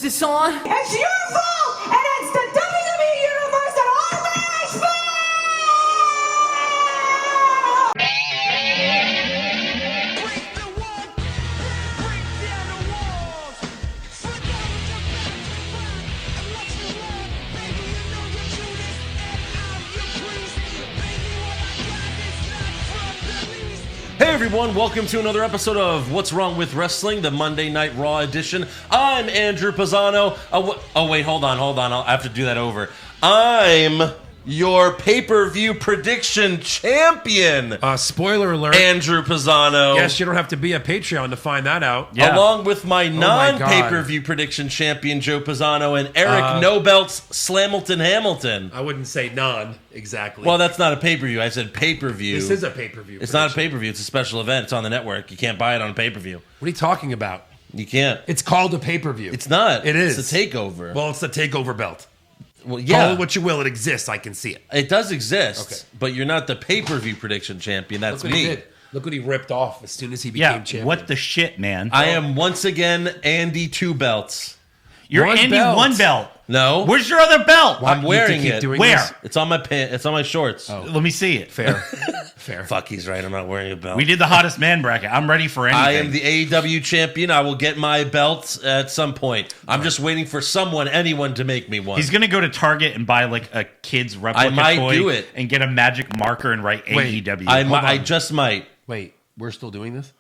this on? It's your fault, and it's the WWE Universe that always fails! Break the wall, break down the walls. Flip over the back and watch the wall. Baby, you know your Judas, and I'm your priest. Baby, what I got is not from the least. Hey everyone, welcome to another episode of What's Wrong with Wrestling, the Monday Night Raw edition. I'm Andrew Pisano. Oh wait, hold on. I have to do that over. I'm your pay-per-view prediction champion, Spoiler alert. Andrew Pisano. Yes, you don't have to be a Patreon to find that out. Yeah. Along with my God. non-pay-per-view prediction champion, Joe Pisano, and Eric No Belts Slamilton Hamilton. I wouldn't say non, exactly. Well, that's not a pay-per-view. I said pay-per-view. This is a pay-per-view. It's not a pay-per-view. It's a special event. It's on the network. You can't buy it on pay-per-view. What are you talking about? You can't. It's called a pay-per-view. It's not. It is. It's a takeover. Well, it's the takeover belt. Well, Call yeah. it what you will. It exists. I can see it. It does exist, Okay. but you're not the pay-per-view prediction champion. That's Look what he me. did. Look what he ripped off as soon as he became champion. What the shit, man? I am once again Andy Two Belts. You're One Andy belt. One Belt. No, Where's your other belt? Why- I'm you wearing have to keep it. doing Where? this? It's on my pants. It's on my shorts. Oh. Let me see it. Fair. Fair. Fuck, he's right. I'm not wearing a belt. We did the hottest man bracket. I'm ready for anything. I am the AEW champion. I will get my belt at some point. I'm just waiting for anyone to make me one. He's gonna go to Target and buy like a kid's replica I might toy do it. and get a magic marker and write Wait. AEW. I just might. Wait, we're still doing this?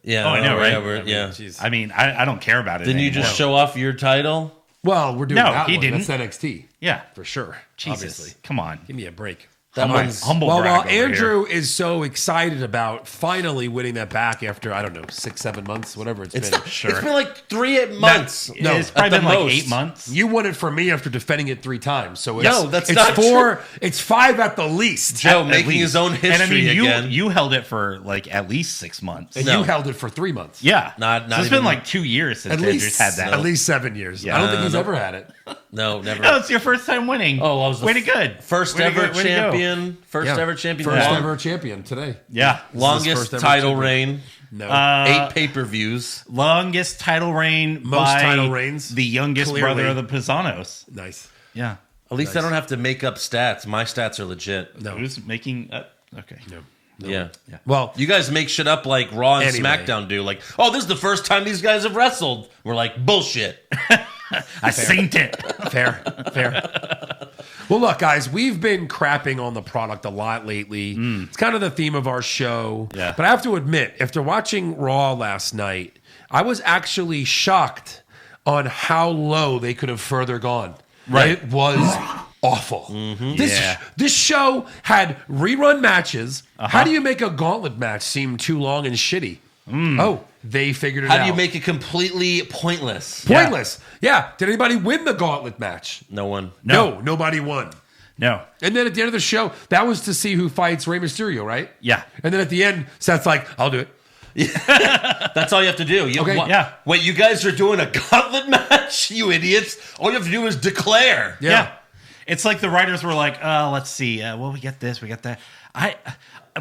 Yeah. Oh, I know, right? Yeah. Jeez. I mean, I don't care about it. Didn't you anymore. just show off your title? Well, we're doing No, that he one. didn't. That's NXT. Yeah. For sure. Jesus. Obviously. Come on. Give me a break. That Humble- one's humble Well, brag while over here. Andrew is so excited about finally winning that back after, I don't know, 6-7 months, whatever it's been. Sure. It's been like 3 months. No, it's probably at been the like most. 8 months. You won it for me after defending it 3 times. So it's, No, that's it's not 4. true. It's 5 at the least. Joe At making least. his own history And I mean, again. you held it for like at least 6 months. And No. you held it for 3 months. Yeah. Not so it's even- been like 2 years since At Andrew's least had that. At least 7 years. Yeah. I don't think he's No. ever had it. No, never. No, it's your first time winning. Oh, I was the way to good. First Way to ever go- way to go. champion. First Yeah. ever champion. First Long- ever champion today. Yeah. longest first ever title champion. reign. No. 8 pay-per-views. Longest title reign. Most by title reigns, The youngest clearly. brother of the Pisanos. Nice. Yeah. At least I don't have to make up stats. My stats are legit. No. Who's making? Okay. Yeah. Well, You guys make shit up like Raw and Anyway. SmackDown do. Like, oh, this is the first time these guys have wrestled. We're like, bullshit. I synced it. fair. Well, look, guys, we've been crapping on the product a lot lately. It's kind of the theme of our show. Yeah. But I have to admit, after watching Raw last night, I was actually shocked on how low they could have further gone. Right. It was awful. Yeah. This show had rerun matches. How do you make a gauntlet match seem too long and shitty? Oh, they figured it out. How do you make it completely pointless? Pointless. Yeah. Did anybody win the gauntlet match? No one. No, nobody won. No. And then at the end of the show, that was to see who fights Rey Mysterio, right? Yeah. And then at the end, Seth's like, I'll do it. That's all you have to do. Okay, yeah. Wait, you guys are doing a gauntlet match? You idiots. All you have to do is declare. Yeah. It's like the writers were like, oh, let's see. Well, we got this, we got that.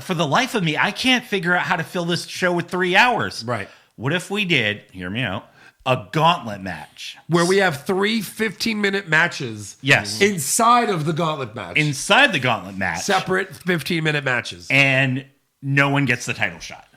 For the life of me, I can't figure out how to fill this show with 3 hours. Right. What if we did, hear me out, a gauntlet match? Where we have 3 15-minute matches Yes. inside of the gauntlet match. Inside the gauntlet match. Separate 15-minute matches. And no one gets the title shot.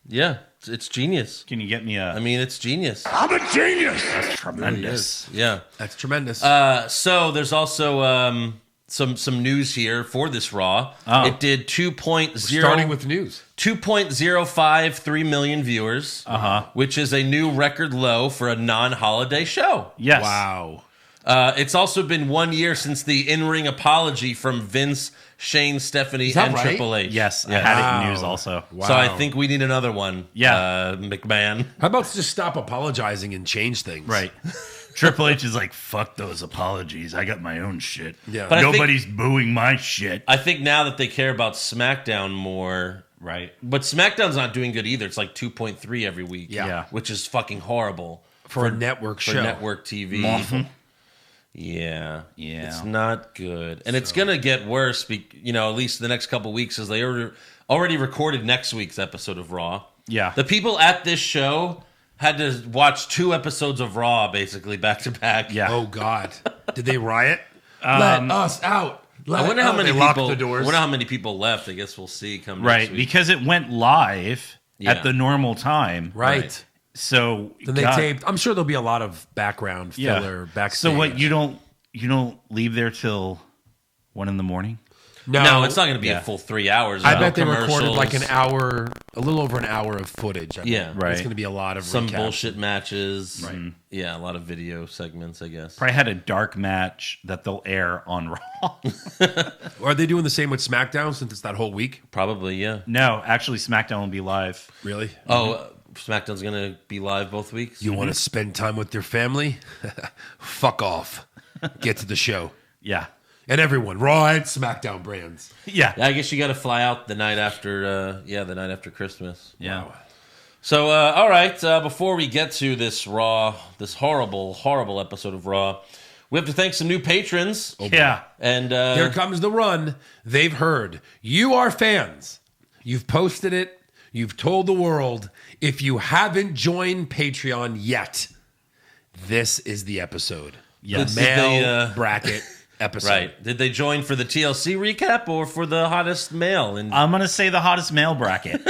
Yeah, it's genius. Can you get me a... I mean, it's genius. That's tremendous. Yeah. That's tremendous. So there's also some news here for this Raw. Oh. It did 2.0 Starting with news. 2.053 million viewers, which is a new record low for a non-holiday show. Yes. Wow. It's also been 1 year since the in-ring apology from Vince, Shane, Stephanie, that and right? Triple H. Yes, I Yeah. had it in Wow. news also. Wow. So I think we need another one. Yeah. McMahon. How about just stop apologizing and change things? Right. Triple H is like, fuck those apologies. I got my own shit. Yeah. But I think- Nobody's booing my shit. I think now that they care about SmackDown more, Right. but SmackDown's not doing good either. It's like 2.3 every week. Yeah. Which is fucking horrible. For a network For show. network TV. Awful. Yeah. Yeah. It's not good. And it's going to get worse, at least the next couple weeks, as they already recorded next week's episode of Raw. Yeah. The people at this show had to watch 2 episodes of Raw basically back to back. Yeah. Oh God, did they riot? Let us out. I wonder how many they locked people. the doors. I wonder how many people left. I guess we'll see come next Right, week. because it went live Yeah. at the normal time. Right. So Then they God. taped. I'm sure there'll be a lot of background filler backstage. So what? You don't leave there till 1 a.m? No, it's not going to be Yeah. a full 3 hours. I No bet they recorded commercials, like an hour, a little over an hour of footage. I Yeah. bet. Right. It's going to be a lot of some recaps. bullshit matches. Right. Yeah, a lot of video segments, I guess. Probably had a dark match that they'll air on Raw. Or are they doing the same with SmackDown since it's that whole week? Probably, yeah. No, actually, SmackDown will be live. Really? Oh, SmackDown's going to be live both weeks? You want to spend time with your family? Fuck off. Get to the show. Yeah, And everyone, Raw and SmackDown brands. yeah, I guess you got to fly out the night after, the night after Christmas. yeah. So, all right, before we get to this Raw, this horrible, horrible episode of Raw, we have to thank some new patrons. Yeah. And Here comes the run. They've heard. You are fans. You've posted it. You've told the world. If you haven't joined Patreon yet, this is the episode. Yes. The Did they, male bracket episode. right, did they join for the TLC recap or for the hottest male? And I'm gonna say the hottest male bracket.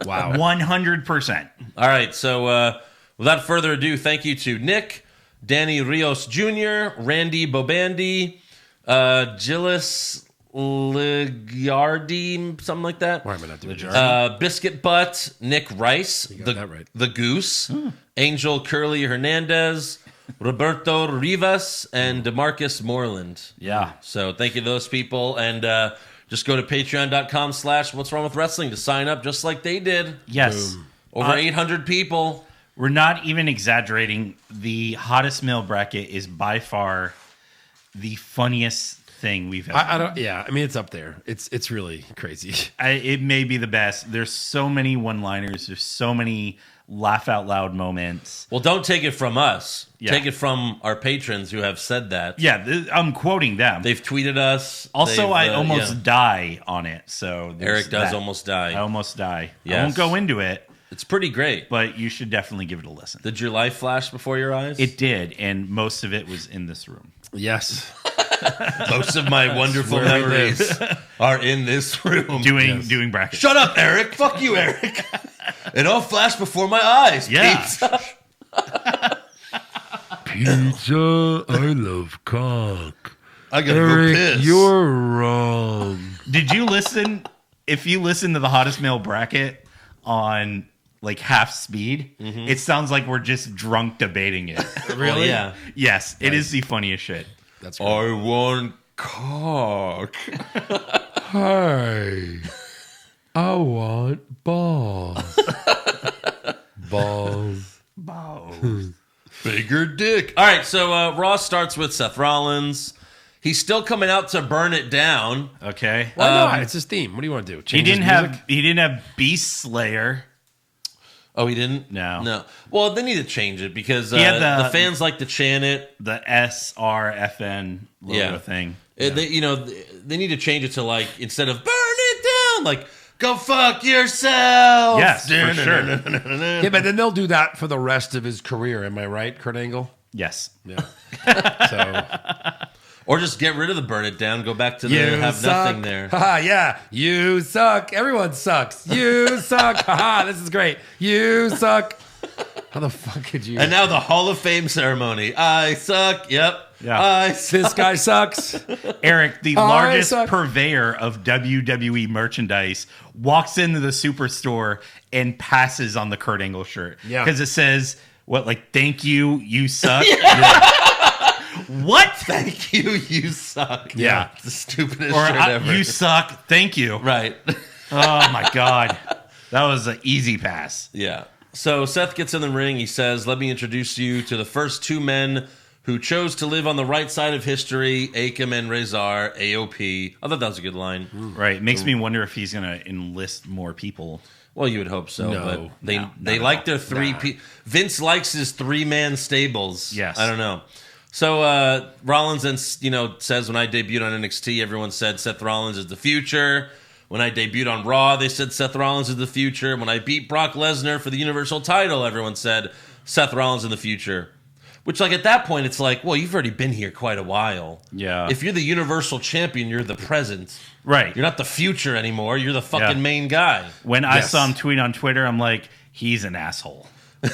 Wow. 100%. all right, so without further ado, thank you to Nick, Danny Rios Jr., Randy Bobandi, Gillis Ligiardi, something like that. Why am I not doing it? Biscuit Butt, Nick Rice, got that right. the Goose, Angel Curly Hernandez, Roberto Rivas, and DeMarcus Moreland. Yeah. So thank you to those people, and just go to patreon.com/What's Wrong with Wrestling to sign up just like they did. Yes. Over 800 people. We're not even exaggerating. The hottest male bracket is by far the funniest thing we've ever. I don't. Yeah, I mean it's up there. It's really crazy. It may be the best. There's so many one-liners. There's so many laugh out loud moments. Well, don't take it from us. Yeah. Take it from our patrons who have said that. Yeah, I'm quoting them. They've tweeted us. Also, They've, I almost yeah. die on it. So there's Eric does that. almost die. I almost die. I Yes. won't go into it, It's pretty great. but you should definitely give it a listen. Did your life flash before your eyes? It did, and most of it was in this room. Yes. Most of my wonderful where we memories are in this room. Doing brackets. Shut up, Eric. Fuck you, Eric. It all flashed before my eyes. Yeah. Pizza. Pizza, I love cock. I gotta go piss. you're wrong. Did you listen? If you listen to the hottest male bracket on like half speed, it sounds like we're just drunk debating it. Really? Yeah. Yes, it is the funniest shit. That's great. I want cock. Hey, I want balls. balls. Bigger dick. All right, so Raw starts with Seth Rollins. He's still coming out to burn it down. Okay. Why not? It's his theme. What do you want to do? He Change his didn't music? have Beast Slayer. Oh, he didn't? No. Well, they need to change it because had the the- fans like to chant it. The SRFN logo thing. They need to change it to like, instead of burn it down, like, go fuck yourself. Yes, for sure. Yeah, but then they'll do that for the rest of his career. Am I right, Kurt Angle? Yes. Yeah. So Or just get rid of the burn it down, go back to the you have suck. nothing there. Haha, yeah. You suck. Everyone sucks. You suck. Haha, this is great. You suck. How the fuck could you? And now the Hall of Fame ceremony. I suck. Yep. Yeah. I suck. This guy sucks. Eric, the I largest suck. purveyor of WWE merchandise, walks into the superstore and passes on the Kurt Angle shirt. Yeah. Because it says, what, like, thank you, you suck? What? Thank you, you suck. Yeah. It's the stupidest Or shirt ever. you suck, thank you. Right. Oh, my God. That was an easy pass. Yeah. So Seth gets in the ring. He says, let me introduce you to the first two men who chose to live on the right side of history, Akam and Rezar, AOP. I thought that was a good line. Right. Makes me wonder if he's going to enlist more people. Well, you would hope so, No. but they No, they not like at their three. Vince likes his 3-man stables. Yes. I don't know. So Rollins then says, when I debuted on NXT, everyone said Seth Rollins is the future. When I debuted on Raw, they said Seth Rollins is the future. When I beat Brock Lesnar for the Universal title, everyone said Seth Rollins in the future. Which, like, at that point, it's like, well, you've already been here quite a while. Yeah. If you're the Universal Champion, you're the present. Right. You're not the future anymore. You're the fucking Yeah. main guy. When I saw him tweet on Twitter, I'm like, he's an asshole. And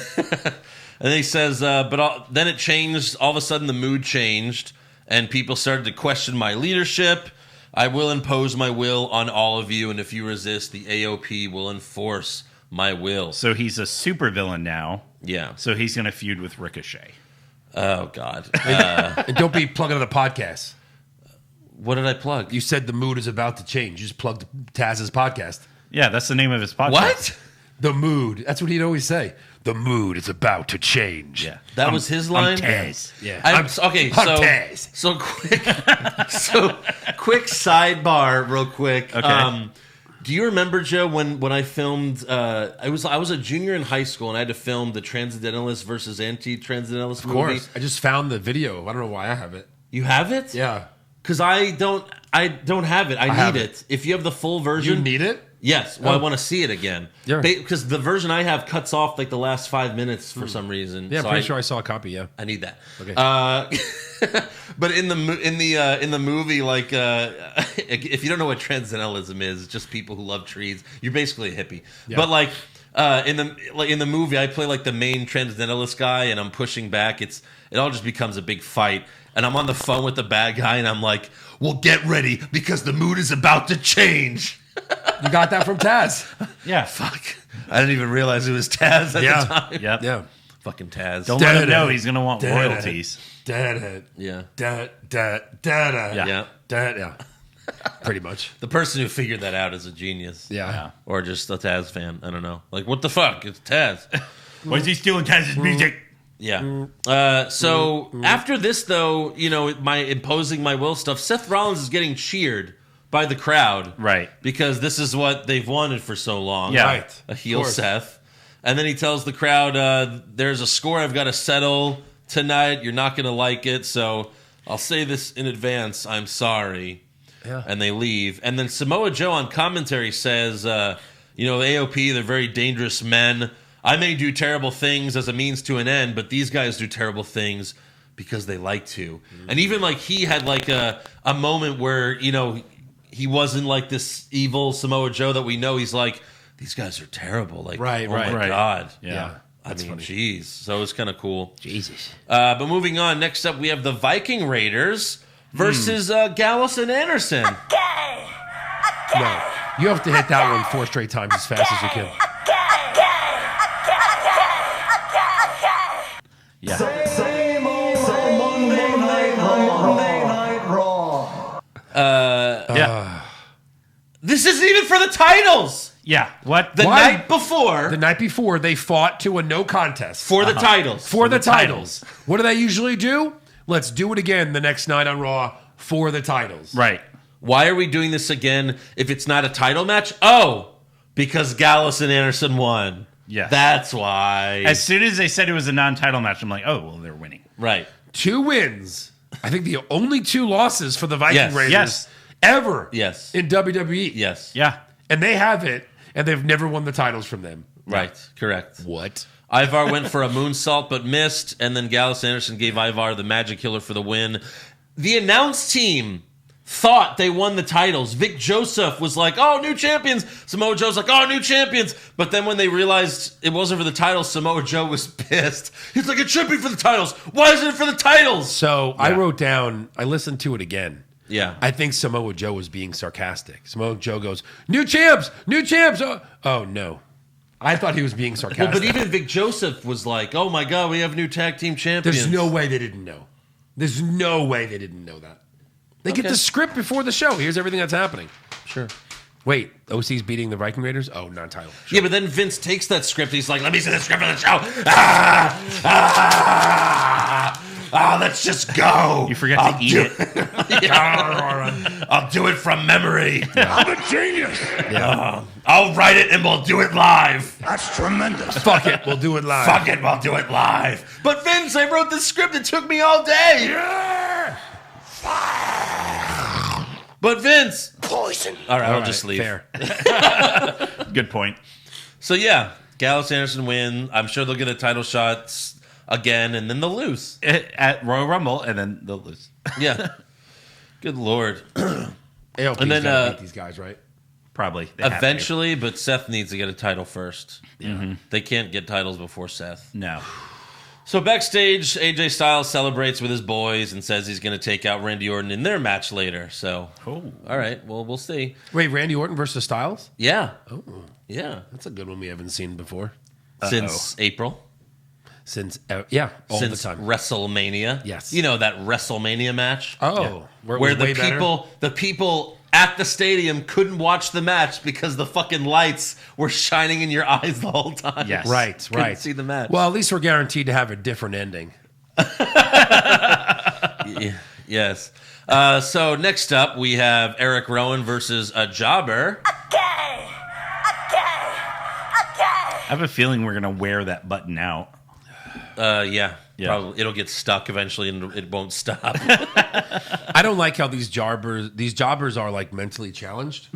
then he says, then it changed. All of a sudden, the mood changed, and people started to question my leadership. I will impose my will on all of you, and if you resist, the AOP will enforce my will. So he's a supervillain now. Yeah. So he's going to feud with Ricochet. Oh, God. And don't be plugging the podcast. What did I plug? You said the mood is about to change. You just plugged Taz's podcast. Yeah, that's the name of his podcast. What? The mood. That's what he'd always say. The mood is about to change. Yeah. That was his line? I'm Taz. Yeah. Okay, I'm Taz. so quick sidebar, real quick. Okay. Do you remember, Joe, when I filmed? I was a junior in high school, and I had to film the Transcendentalist versus Anti-Transcendentalist Of movie. course. I just found the video. I don't know why I have it. You have it? Yeah. Because I don't have it. I have need it. it. If you have the full You version, need it? yes. Well, Oh. I want to see it again. Yeah. Because the version I have cuts off like the last 5 minutes for some reason. Yeah, I'm So pretty sure I saw a copy, yeah. I need that. Okay. But in the movie, like, if you don't know what transcendentalism is, it's just people who love trees. You're basically a hippie. Yeah. But in the movie, I play like the main transcendentalist guy, and I'm pushing back. It all just becomes a big fight, and I'm on the phone with the bad guy, and I'm like, "Well, get ready because the mood is about to change." You got that from Taz. Yeah. Fuck! I didn't even realize it was Taz at Yeah. the time. Yep. Yeah. Fucking Taz. Don't let him Da-da-da. know he's going to want Da-da-da. royalties. Da-da. Yeah. Da-da. Yeah. Yeah. Da-da. Pretty much. The person who figured that out is a genius. Yeah. Or just a Taz fan. I don't know. Like, what the fuck? It's Taz. Why is he stealing Taz's music? Yeah. So after this, though, my imposing my will stuff, Seth Rollins is getting cheered by the crowd. Right. Because this is what they've wanted for so long. Yeah. Right. A heel Of course. Seth. And then he tells the crowd, there's a score I've got to settle tonight. You're not going to like it. So I'll say this in advance. I'm sorry. Yeah. And they leave. And then Samoa Joe on commentary says, AOP, they're very dangerous men. I may do terrible things as a means to an end, but these guys do terrible things because they like to. And even like he had like a moment where, he wasn't like this evil Samoa Joe that we know. He's like, these guys are terrible. Like, Right, oh right. my Right. God. Yeah. I mean, jeez. So it's kind of cool. Jesus. But moving on, next up we have the Viking Raiders versus Gallus and Anderson. No. You have to hit that one 4 straight times as fast as you can. Yeah. Same old Monday Night Raw. Yeah. This isn't even for the titles. Yeah. What? The Why? night before The night before, they fought to a no contest. for the titles. For the titles. What do they usually do? Let's do it again the next night on Raw for the titles. Right. Why are we doing this again if it's not a title match? Oh, because Gallus and Anderson won. Yes. That's why. As soon as they said it was a non-title match, I'm like, oh, well, they're winning. Right. 2 wins. I think the only 2 losses for the Viking Yes. Raiders Yes. ever Yes. in WWE. Yes. Yeah. And they have it, and they've never won the titles from them. Right. Correct. What? Ivar went for a moonsault but missed, and then Gallus and Anderson gave Ivar the Magic Killer for the win. The announce team thought they won the titles. Vic Joseph was like, oh, new champions. Samoa Joe's like, oh, new champions. But then when they realized it wasn't for the titles, Samoa Joe was pissed. He's like, it should be for the titles. Why isn't it for the titles? So I wrote down, I listened to it again. Yeah. I think Samoa Joe was being sarcastic. Samoa Joe goes, new champs, new champs. Oh no. I thought he was being Well, sarcastic. but even Vic Joseph was like, oh my God, we have new tag team champions. There's no way they didn't know. There's no way they didn't know that. They get Okay. the script before the show. Here's everything that's happening. Sure. Wait, OC's beating the Viking Raiders? Oh, non-title. Yeah, but then Vince takes that script. He's like, let me see the script of the show. Let's just go. You forgot to eat it. I'll do it from memory. I'm a genius. I'll write it and we'll do it live. That's tremendous. Fuck it, we'll do it live. Fuck it, we'll do it live. But Vince, I wrote the script. It took me all day. But Vince. Poison. All right, I'll All just right, leave. Fair. Good point. So yeah, Gallows Anderson win. I'm sure they'll get a title shot again, and then they'll lose. At Royal Rumble, and then they'll lose. Yeah. Good Lord. AOP's And then, gotta beat these guys, right? Probably. They have to. Eventually, but Seth needs to get a title first. They can't get titles before Seth. No. So backstage, AJ Styles celebrates with his boys and says he's going to take out Randy Orton in their match later. So, all right, well, we'll see. Wait, Randy Orton versus Styles? Yeah. Oh, Yeah. that's a good one we haven't seen before. Since April. Since, all Since the time. WrestleMania. Yes. You know that WrestleMania match? Oh, where it Where was way better? the people at the stadium couldn't watch the match because the fucking lights were shining in your eyes the whole time. Yes. Right, Couldn't right. see the match. Well, at least we're guaranteed to have a different ending. Yes. So next up, we have Eric Rowan versus a jobber. I have a feeling we're going to wear that button out. Yeah. Yeah. Probably. It'll get stuck eventually and it won't stop. I don't like how these jobbers are like mentally challenged.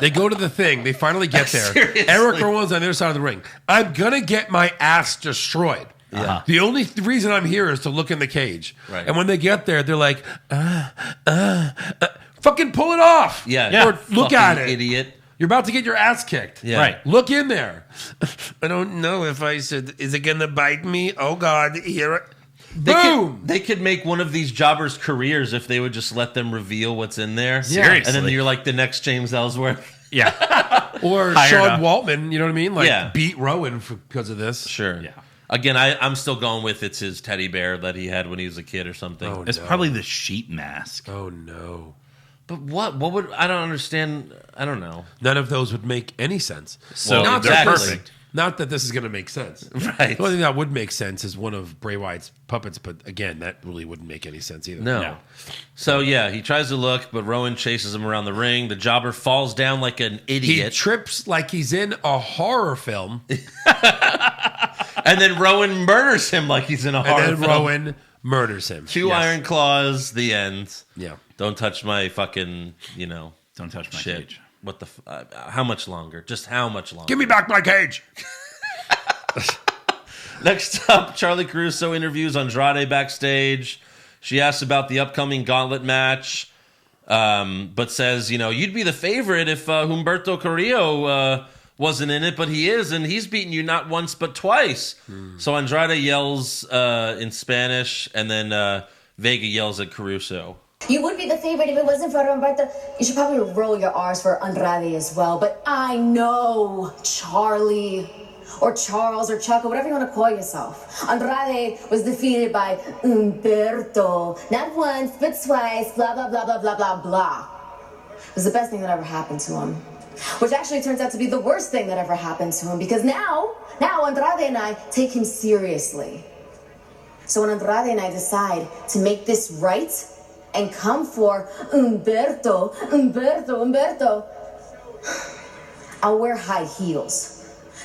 They go to the thing. They finally get there. Seriously. Eric Rowan's on the other side of the ring. I'm going to get my ass destroyed. Yeah. The only reason I'm here is to look in the cage. Right. And when they get there, they're like, fucking pull it off. Yeah. Or look at Fucking it. idiot. You're about to get your ass kicked. Yeah. Right. Look in there. I don't know if I should. Is it going to bite me? Oh, God. Here. Boom. They could make one of these jobbers' careers if they would just let them reveal what's in there. Seriously. And then you're like the next James Ellsworth. Yeah. Or Hired Sean up. Waltman, you know what I mean? Like, Yeah. beat Rowan because of this. Sure. Yeah. Again, I'm still going with it's his teddy bear that he had when he was a kid or something. Oh, It's no. probably the sheet mask. Oh, no. But what would I don't understand? I don't know. None of those would make any sense. So not they're that this- perfect. Not that this is going to make sense. Right. The only thing that would make sense is one of Bray Wyatt's puppets, but again, that really wouldn't make any sense either. No. No. So yeah, he tries to look, but Rowan chases him around the ring. The jobber falls down like an He idiot, trips like he's in a horror film, and then Rowan murders him like he's in a horror and then film. Rowan murders him. Two Yes. iron claws. The end. Yeah. Don't touch my fucking. Don't touch my Shit. cage. What the? How much longer? Just how much longer? Give me back my cage. Next up, Charlie Caruso interviews Andrade backstage. She asks about the upcoming gauntlet match, but says, you'd be the favorite if Humberto Carrillo wasn't in it, but he is, and he's beaten you not once but twice. So Andrade yells in Spanish, and then Vega yells at Caruso. You would be the favorite if it wasn't for Roberto. You should probably roll your R's for Andrade as well. But I know Charlie, or Charles, or Chuck, or whatever you want to call yourself. Andrade was defeated by Humberto. Not once, but twice. Blah, blah, blah, blah, blah, blah, blah. It was the best thing that ever happened to him. Which actually turns out to be the worst thing that ever happened to him. Because now Andrade and I take him seriously. So when Andrade and I decide to make this right and come for Humberto, I'll wear high heels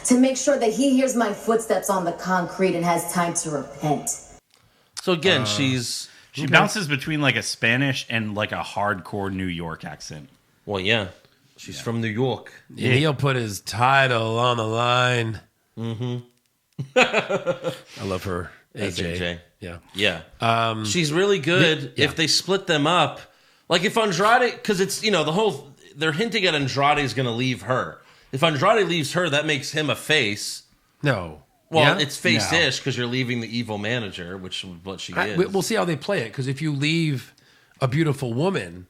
to make sure that he hears my footsteps on the concrete and has time to repent. So again, She bounces between like a Spanish and like a hardcore New York accent. she's from New York. And he'll put his title on the line. Mm-hmm. I love her. That's AJ. Yeah. Yeah. She's really good. Yeah. If they split them up, like if Andrade, because it's, they're hinting at Andrade's going to leave her. If Andrade leaves her, that makes him a face. No. Well, Yeah? it's face-ish because you're leaving the evil manager, which is what she is. We'll see how they play it, because if you leave a beautiful woman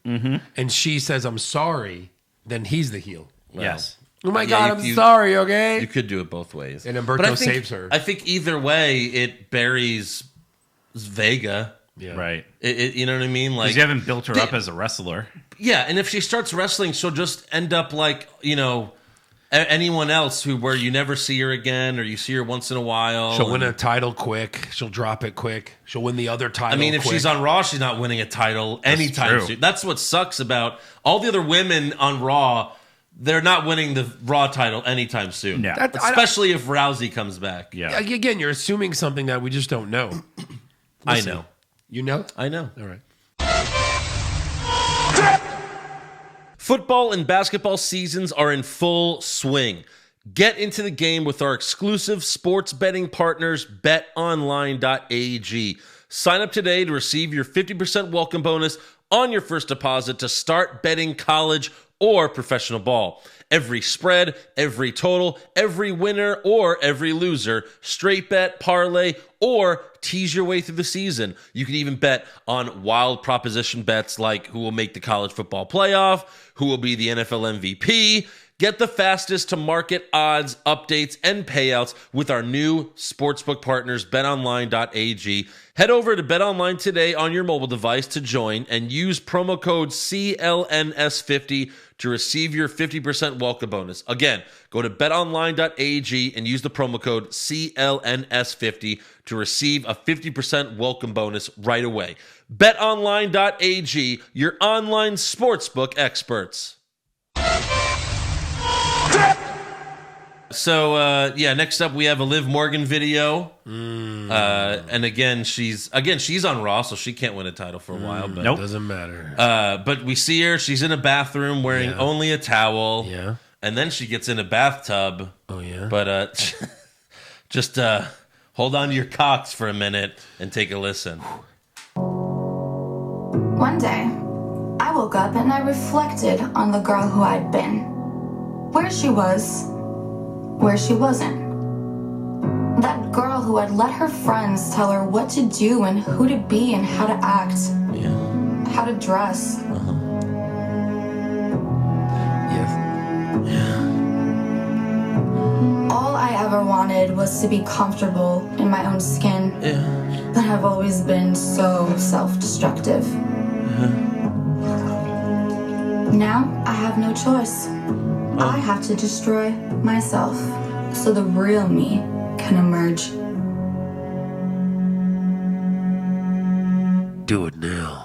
and she says, I'm sorry, then he's the heel. Well, Yes. Oh my Yeah, God, you- I'm sorry, okay? You could do it both ways. And Humberto But I think- saves her. I think either way, it buries Vega. Yeah. Right. You know what I mean? Like Because you haven't built her up as a wrestler. Yeah, and if she starts wrestling, she'll just end up like, anyone else where you never see her again or you see her once in a while. She'll win a title quick. She'll drop it quick. She'll win the other title I mean, if quick. she's on Raw, she's not winning a title anytime true. soon. That's what sucks about all the other women on Raw. They're not winning the Raw title anytime soon. Yeah. Especially if Rousey comes back. Yeah. Again, you're assuming something that we just don't know. I know. You know? I know. All right. Football and basketball seasons are in full swing. Get into the game with our exclusive sports betting partners, betonline.ag. Sign up today to receive your 50% welcome bonus on your first deposit to start betting college or professional ball. Every spread, every total, every winner or every loser, straight bet, parlay, or tease your way through the season. You can even bet on wild proposition bets like who will make the college football playoff, who will be the NFL MVP. Get the fastest to market odds, updates, and payouts with our new sportsbook partners, betonline.ag. Head over to BetOnline today on your mobile device to join and use promo code CLNS50 to receive your 50% welcome bonus. Again, go to betonline.ag and use the promo code CLNS50 to receive a 50% welcome bonus right away. BetOnline.ag, your online sportsbook experts. So, next up we have a Liv Morgan video. And again, she's on Raw, so she can't win a title for a while. But Nope. Doesn't matter. but we see her, she's in a bathroom wearing only a towel. Yeah. And then she gets in a bathtub. Oh, yeah? But just hold on to your cocks for a minute and take a listen. One day, I woke up and I reflected on the girl who I'd been. Where she was, where she wasn't. That girl who had let her friends tell her what to do and who to be and how to act. Yeah. How to dress. Yes. All I ever wanted was to be comfortable in my own skin. Yeah. But I've always been so self-destructive. Now I have no choice. I have to destroy myself so the real me can emerge. Do it now.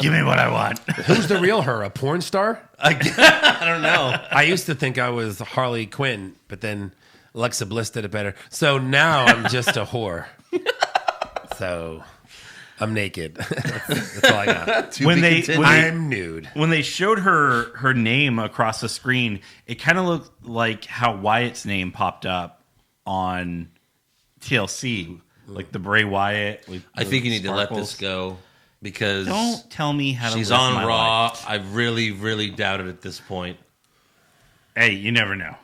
Give me what I want. Who's the real her? A porn star? I don't know. I used to think I was Harley Quinn, but then Alexa Bliss did it better. So now I'm just a whore. So I'm naked. That's all I got. When they I'm nude. when they showed her name across the screen, it kind of looked like how Wyatt's name popped up on TLC, like the Bray Wyatt. With I think you need to let sparkles. this go because Don't tell me how to. she's live on my Raw. life. I really, really doubt it at this point. Hey, you never know.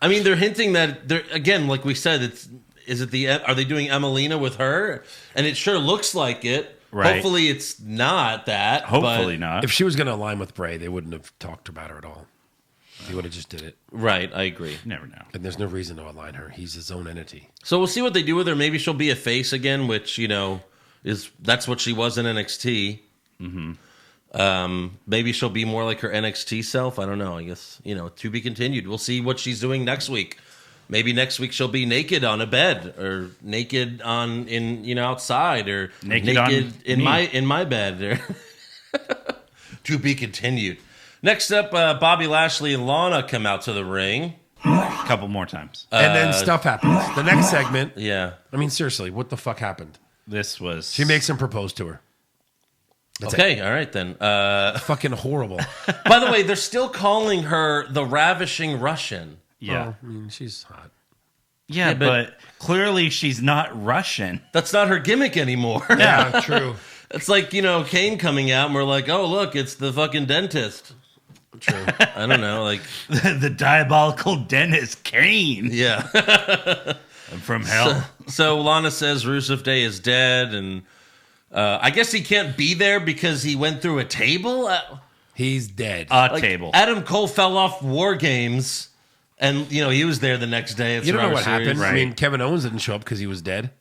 I mean, they're hinting that they're again, like we said, are they doing Emelina with her? And it sure looks like it. Right. Hopefully it's not that. Hopefully but, not. If she was going to align with Bray, they wouldn't have talked about her at all. They would have just did it. Right, I agree. You never know. And there's no reason to align her. He's his own entity. So we'll see what they do with her. Maybe she'll be a face again, which, that's what she was in NXT. Mm-hmm. Maybe she'll be more like her NXT self. I don't know. I guess, to be continued. We'll see what she's doing next week. Maybe next week she'll be naked on a bed or naked outside or Naked on in me. my bed. To be continued. Next up, Bobby Lashley and Lana come out to the ring. A couple more times. And then stuff happens. The next segment. Yeah. I mean, seriously, what the fuck happened? This was. She makes him propose to her. That's Okay, all right then. Fucking horrible. By the way, they're still calling her the Ravishing Russian. Yeah. Oh, I mean, she's hot. Yeah, but clearly she's not Russian. That's not her gimmick anymore. Yeah, true. It's like, Kane coming out and we're like, oh, look, it's the fucking dentist. True. I don't know, like, The diabolical dentist Kane. yeah. From hell. So Lana says Rusev Day is dead, and I guess he can't be there because he went through a table? He's dead. A table. Adam Cole fell off War Games, and, he was there the next day. At you don't know Survivor what Series. happened. Right. I mean, Kevin Owens didn't show up because he was dead.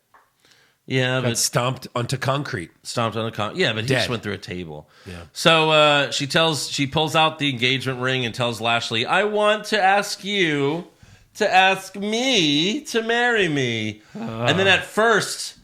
Yeah, Got but stomped onto concrete. stomped on a yeah, but he Dead. just went through a table. Yeah. So she pulls out the engagement ring and tells Lashley, "I want to ask you to ask me to marry me." And then at first,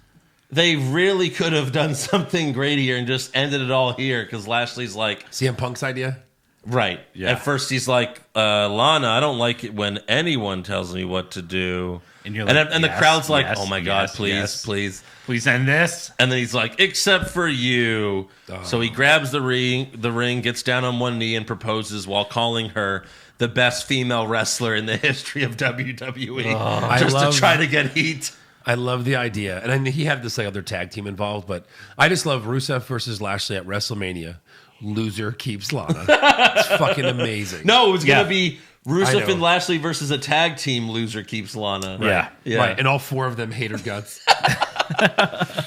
they really could have done something great here and just ended it all here because Lashley's like, CM Punk's idea? Right. Yeah. At first, he's like, Lana, I don't like it when anyone tells me what to do. And you're and, like, and the yes, crowd's like, yes, oh my God, yes, please, yes. please. Please end this. And then he's like, except for you. So he grabs the ring, gets down on one knee, and proposes while calling her the best female wrestler in the history of WWE. Just to try to get heat. I love the idea. And I mean, he had this like, other tag team involved, but I just love Rusev versus Lashley at WrestleMania. Loser keeps Lana. It's fucking amazing. No, it was going Yeah. to be I Rusev know. and Lashley versus a tag team. Loser keeps Lana. Yeah. Yeah. Right. And all 4 of them hate her guts.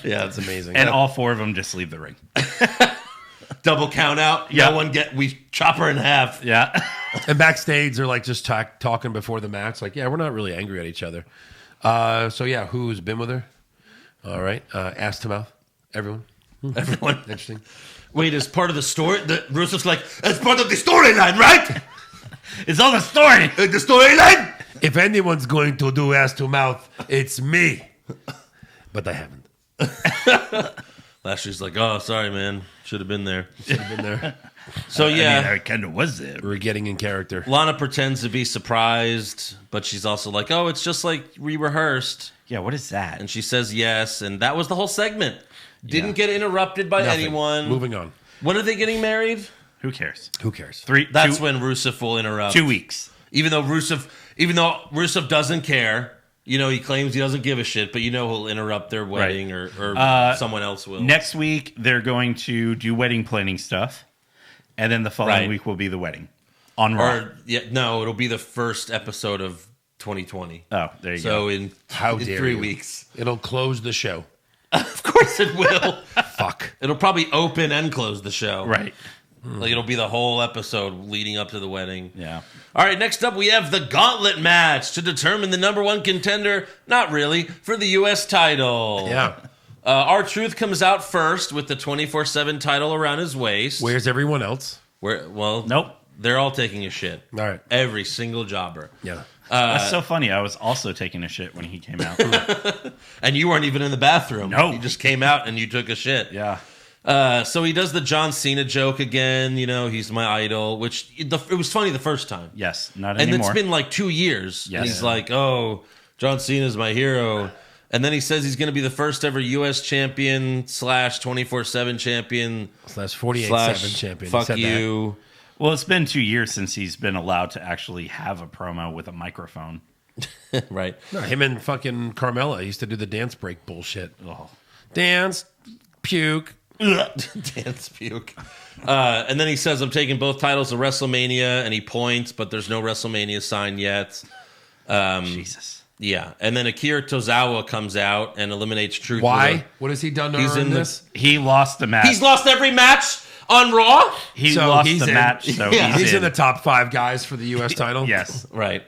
Yeah, it's amazing. And all 4 of them just leave the ring. Double count out. Yeah. No one we chop her in half. Yeah. And backstage, they're like just talking before the match. Like, yeah, we're not really angry at each other. So, yeah, who's been with her? All right. Ass to mouth. Everyone. Everyone. Interesting. Wait, as part of the story, Rusev's like, as part of the storyline, right? It's all the story. The storyline. If anyone's going to do ass to mouth, it's me. But I haven't. Lashley's like, oh, sorry, man. Should have been there. Should have been there. So, yeah. I mean, I kind of was there. We're getting in character. Lana pretends to be surprised, but she's also like, oh, it's just like we rehearsed. Yeah, what is that? And she says yes, and that was the whole segment. Didn't Yeah. get interrupted by Nothing. anyone. Moving on. When are they getting married? Who cares? Who cares? That's Two- when Rusev will interrupt. 2 weeks. Even though Rusev doesn't care, he claims he doesn't give a shit, but he'll interrupt their wedding or someone else will. Next week, they're going to do wedding planning stuff. And then the following Right. week will be the wedding on Raw. It'll be the first episode of 2020. Oh, there you So go. in How in dare 3 you. weeks. It'll close the show. Of course it will. Fuck. It'll probably open and close the show. Right. Like it'll be the whole episode leading up to the wedding. Yeah. All right, next up we have the gauntlet match to determine the number one contender, not really, for the U.S. title. Yeah. R-Truth comes out first with the 24/7 title around his waist. Where's everyone else? Nope. They're all taking a shit. All right. Every single jobber. Yeah. That's so funny. I was also taking a shit when he came out. And you weren't even in the bathroom. No. You just came out and you took a shit. Yeah. So he does the John Cena joke again. He's my idol, which it was funny the first time. Yes. Not And anymore. it's been like 2 years. Yes. And he's like, oh, John Cena's my hero. And then he says he's going to be the first ever U.S. champion / 24/7 champion / 48/7 / champion. He fuck said you. Well, it's been 2 years since he's been allowed to actually have a promo with a microphone. Right. that. No, him and fucking Carmella used to do the dance break bullshit. Oh. Dance, puke. Dance puke. And then he says, I'm taking both titles to WrestleMania, and he points, but there's no WrestleMania sign yet. Jesus. Yeah. And then Akira Tozawa comes out and eliminates Truth. Why? What has he done to He's earn in the- this? He lost the match. He's lost every match on Raw? He So lost he's the in. match, so Yeah. he's, He's in the top 5 guys for the U.S. title. Yes. Right.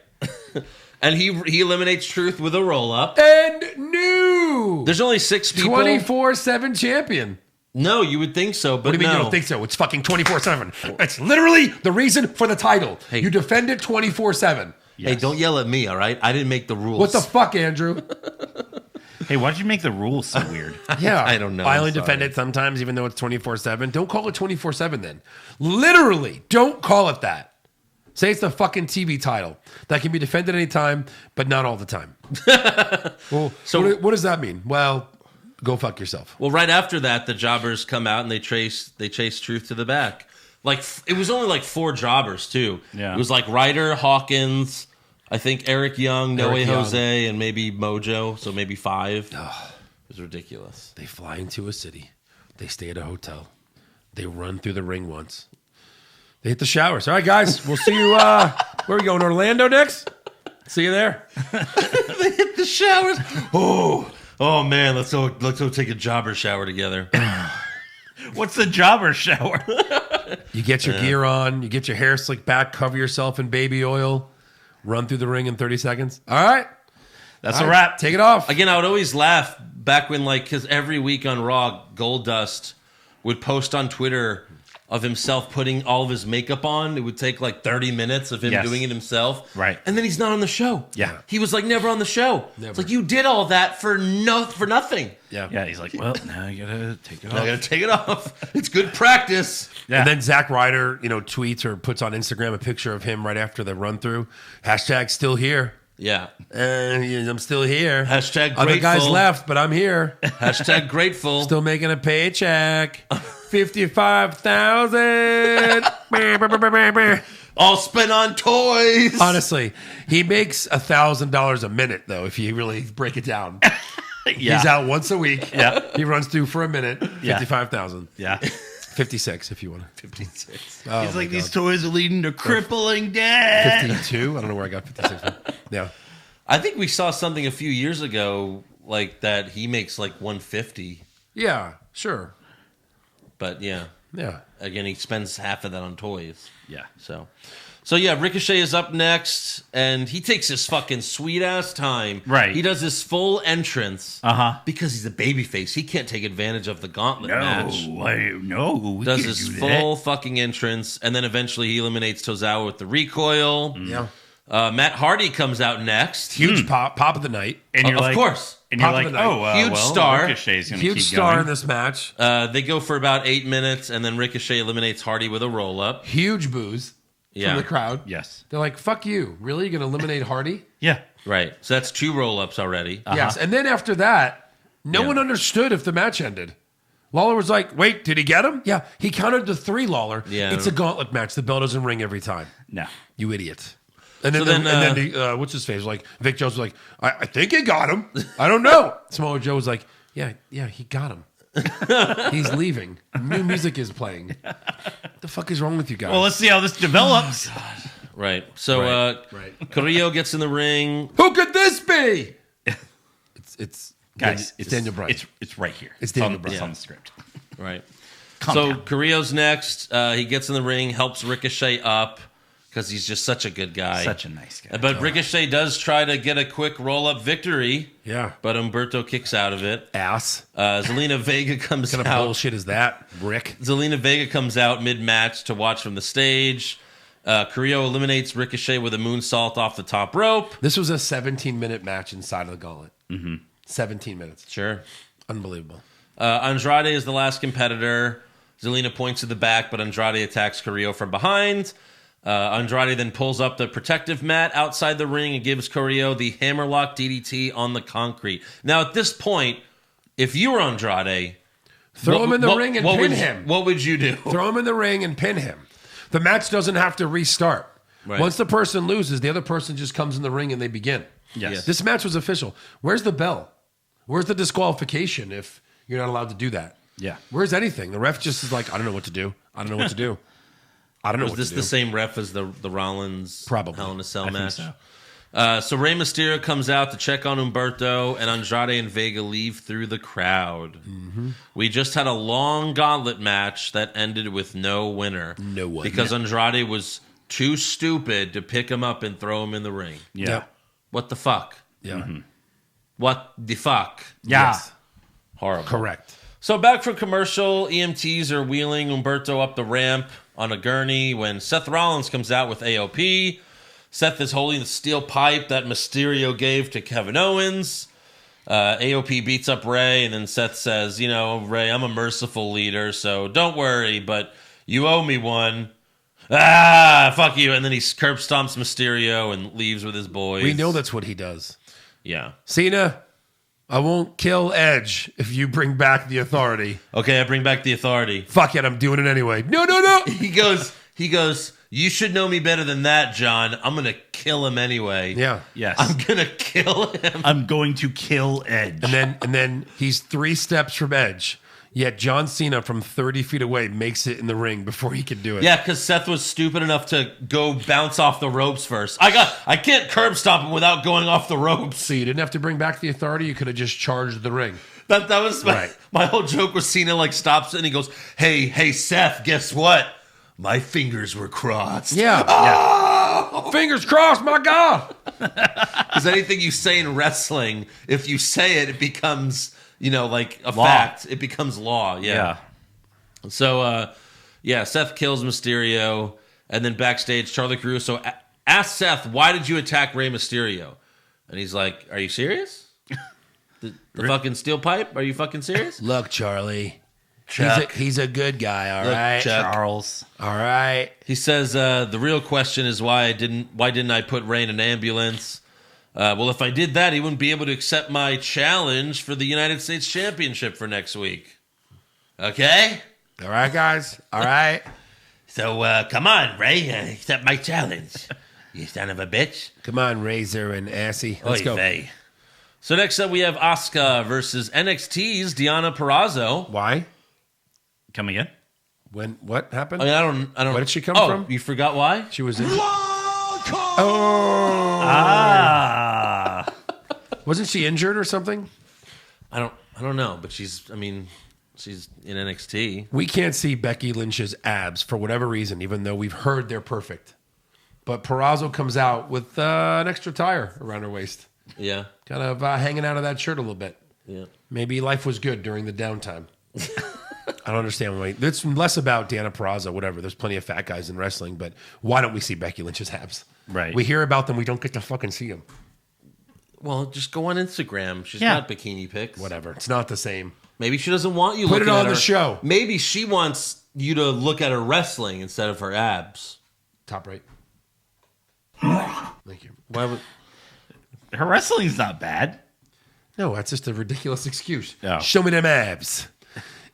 And he eliminates Truth with a roll-up. And new There's only 6 people. 24/7 champion. No, you would think so, but What do you mean no. you don't think so? It's fucking 24/7. It's literally the reason for the title. Hey. You defend it 24/7. Hey, don't yell at me, all right? I didn't make the rules. What the fuck, Andrew? Hey, why'd you make the rules so weird? Yeah. I don't know. I I'm only sorry. defend it sometimes, even though it's 24/7. Don't call it 24/7 then. Literally, don't call it that. Say it's the fucking TV title that can be defended anytime, but not all the time. Well, So- what does that mean? Well, go fuck yourself. Well, right after that, the jobbers come out and they chase Truth to the back. Like it was only like 4 jobbers too. Yeah. It was like Ryder, Hawkins, I think Eric Young, No Way Eric Young. Jose, and maybe Mojo. So maybe 5. It was ridiculous. They fly into a city. They stay at a hotel. They run through the ring once. They hit the showers. All right, guys. We'll see you. Where are we going? Orlando next? See you there. They hit the showers. Oh man, let's go take a jobber shower together. What's the jobber shower? You get your gear on. You get your hair slicked back. Cover yourself in baby oil. Run through the ring in 30 seconds. All right. That's All a right, wrap. Take it off. Again, I would always laugh back when, because every week on Raw, Goldust would post on Twitter of himself putting all of his makeup on. It would take like 30 minutes of him Yes. doing it himself. Right. And then he's not on the show. Yeah. He was like never on the show. Never. It's like you did all that for nothing. Yeah. Yeah, he's like, well, now you gotta take it I off. gotta take it off. It's good practice. Yeah. And then Zack Ryder, tweets or puts on Instagram a picture of him right after the run through. Hashtag still here. Yeah. I'm still here. Hashtag Other guys grateful. left, but I'm here. Hashtag grateful. Still making a paycheck. 55,000. All spent on toys. Honestly, he makes $1,000 a minute though. If you really break it down, yeah. he's out once a week. Yeah. He runs through for a minute. Yeah. 55,000. Yeah. 56 if you want. 56. He's like, these toys are leading to crippling debt. 52. I don't know where I got 56 from. Yeah. I think we saw something a few years ago like that he makes like 150. Yeah. Sure. But yeah. Yeah. Again, he spends half of that on toys. Yeah. So yeah, Ricochet is up next, and he takes his fucking sweet ass time. Right. He does his full entrance. Uh-huh. Because he's a babyface. He can't take advantage of the gauntlet match. No, we Does can't his do full fucking entrance, and then eventually he eliminates Tozawa with the recoil. Yeah. Matt Hardy comes out next. Huge pop of the night. And you're Of like, course. And you're Pop of like, the night. oh, Huge well, star. Ricochet's gonna Huge keep star going. in this match. They go for about 8 minutes, and then Ricochet eliminates Hardy with a roll-up. Huge boos Yeah. from the crowd. Yes. They're like, fuck you. Really? You're going to eliminate Hardy? Yeah. Right. So that's 2 roll-ups already. Yes. And then after that, no Yeah. one understood if the match ended. Lawler was like, wait, did he get him? Yeah. He counted to 3, Lawler. Yeah. It's a gauntlet match. The bell doesn't ring every time. No. You idiot. And then, So then, what's his face? Like, Vic Jones was like, I think he got him. I don't know. Samoa Joe was like, yeah, he got him. He's leaving. New music is playing. What the fuck is wrong with you guys? Well, let's see how this develops. Right. So Right. Carrillo gets in the ring. Who could this be? It's Guys, it's Daniel Bryan. It's right here. It's Daniel on, Bryan. It's on the script. Right. Calm So down. Carrillo's next. He gets in the ring, helps Ricochet up because he's just such a good guy. Such a nice guy. But Ricochet does try to get a quick roll-up victory. Yeah. But Humberto kicks out of it. Ass. Zelina Vega comes What kind of out. bullshit is that, Rick? Zelina Vega comes out mid-match to watch from the stage. Carrillo eliminates Ricochet with a moonsault off the top rope. This was a 17-minute match inside of the gauntlet. 17 minutes. Sure. Unbelievable. Andrade is the last competitor. Zelina points to the back, but Andrade attacks Carrillo from behind. Andrade then pulls up the protective mat outside the ring and gives Carrillo the hammerlock DDT on the concrete. Now, at this point, if you were Andrade, Throw him in the ring and pin would, him. What would you do? Throw him in the ring and pin him. The match doesn't have to restart. Right. Once the person loses, the other person just comes in the ring and they begin. Yes. This match was official. Where's the bell? Where's the disqualification if you're not allowed to do that? Yeah. Where's anything? The ref just is like, I don't know what to do. I don't know what to do. I don't know Was what this to do. the same ref as the Rollins Probably. Hell in a Cell I think match? so. So Rey Mysterio comes out to check on Humberto, and Andrade and Vega leave through the crowd. We just had a long gauntlet match that ended with no winner. No one. Because Andrade was too stupid to pick him up and throw him in the ring. Yeah. Yep. What the fuck? Yeah. What the fuck? Yeah. Yes. Horrible. Correct. So back from commercial, EMTs are wheeling Humberto up the ramp on a gurney when Seth Rollins comes out with AOP. Seth is holding the steel pipe that Mysterio gave to Kevin Owens. AOP beats up Ray, and then Seth says, Ray, I'm a merciful leader, so don't worry, but you owe me one. Ah, fuck you. And then he curb stomps Mysterio and leaves with his boys. We know that's what he does. Yeah. Cena, I won't kill Edge if you bring back the authority. Okay, I bring back the authority. Fuck it, I'm doing it anyway. No. He goes, you should know me better than that, John. I'm going to kill him anyway. Yeah. Yes. I'm going to kill him. I'm going to kill Edge. And then he's 3 steps from Edge. Yet John Cena from 30 feet away makes it in the ring before he can do it. Yeah, because Seth was stupid enough to go bounce off the ropes first. I can't curb stomp him without going off the ropes. So you didn't have to bring back the authority. You could have just charged the ring. That was my whole joke was Cena stops it and he goes, hey, Seth, guess what? My fingers were crossed. Yeah. Oh! Fingers crossed, my God. Because anything you say in wrestling, if you say it, it becomes, a Law. fact. It becomes law. Yeah. So, Yeah, Seth kills Mysterio, and then backstage, Charlie Caruso asks Seth, "Why did you attack Rey Mysterio?" And he's like, "Are you serious? The fucking steel pipe? Are you fucking serious?" Look, Charlie. Chuck. He's a good guy, all Look, right? Chuck. Charles. All right. He says, "The real question is why didn't I put Rey in an ambulance? Well, if I did that, he wouldn't be able to accept my challenge for the United States Championship for next week. Okay." All right, guys. All right. So, come on, Ray, accept my challenge, you son of a bitch. Come on, Razor and Assy. Let's go. Vey. So next up, we have Asuka versus NXT's Deonna Purrazzo. Why? Come again? When? What happened? I mean, I don't. Where did she come Oh, from? you forgot why? She was in. Ah. Wasn't she injured or something? I don't know, but she's in NXT. We can't see Becky Lynch's abs for whatever reason, even though we've heard they're perfect. But Purrazzo comes out with an extra tire around her waist, Yeah, kind of hanging out of that shirt a little bit. yeah. Maybe life was good during the downtime. I don't understand why. It's less about Deonna Purrazzo, whatever. There's plenty of fat guys in wrestling, but why don't we see Becky Lynch's abs? Right. We hear about them. We don't get to fucking see them. Well, just go on Instagram. She's Yeah. got bikini pics. Whatever. It's not the same. Maybe she doesn't want you Put looking it on at the her. show. Maybe she wants you to look at her wrestling instead of her abs. Top right. Thank you. Why would? Her wrestling's not bad. No, that's just a ridiculous excuse. Oh. Show me them abs.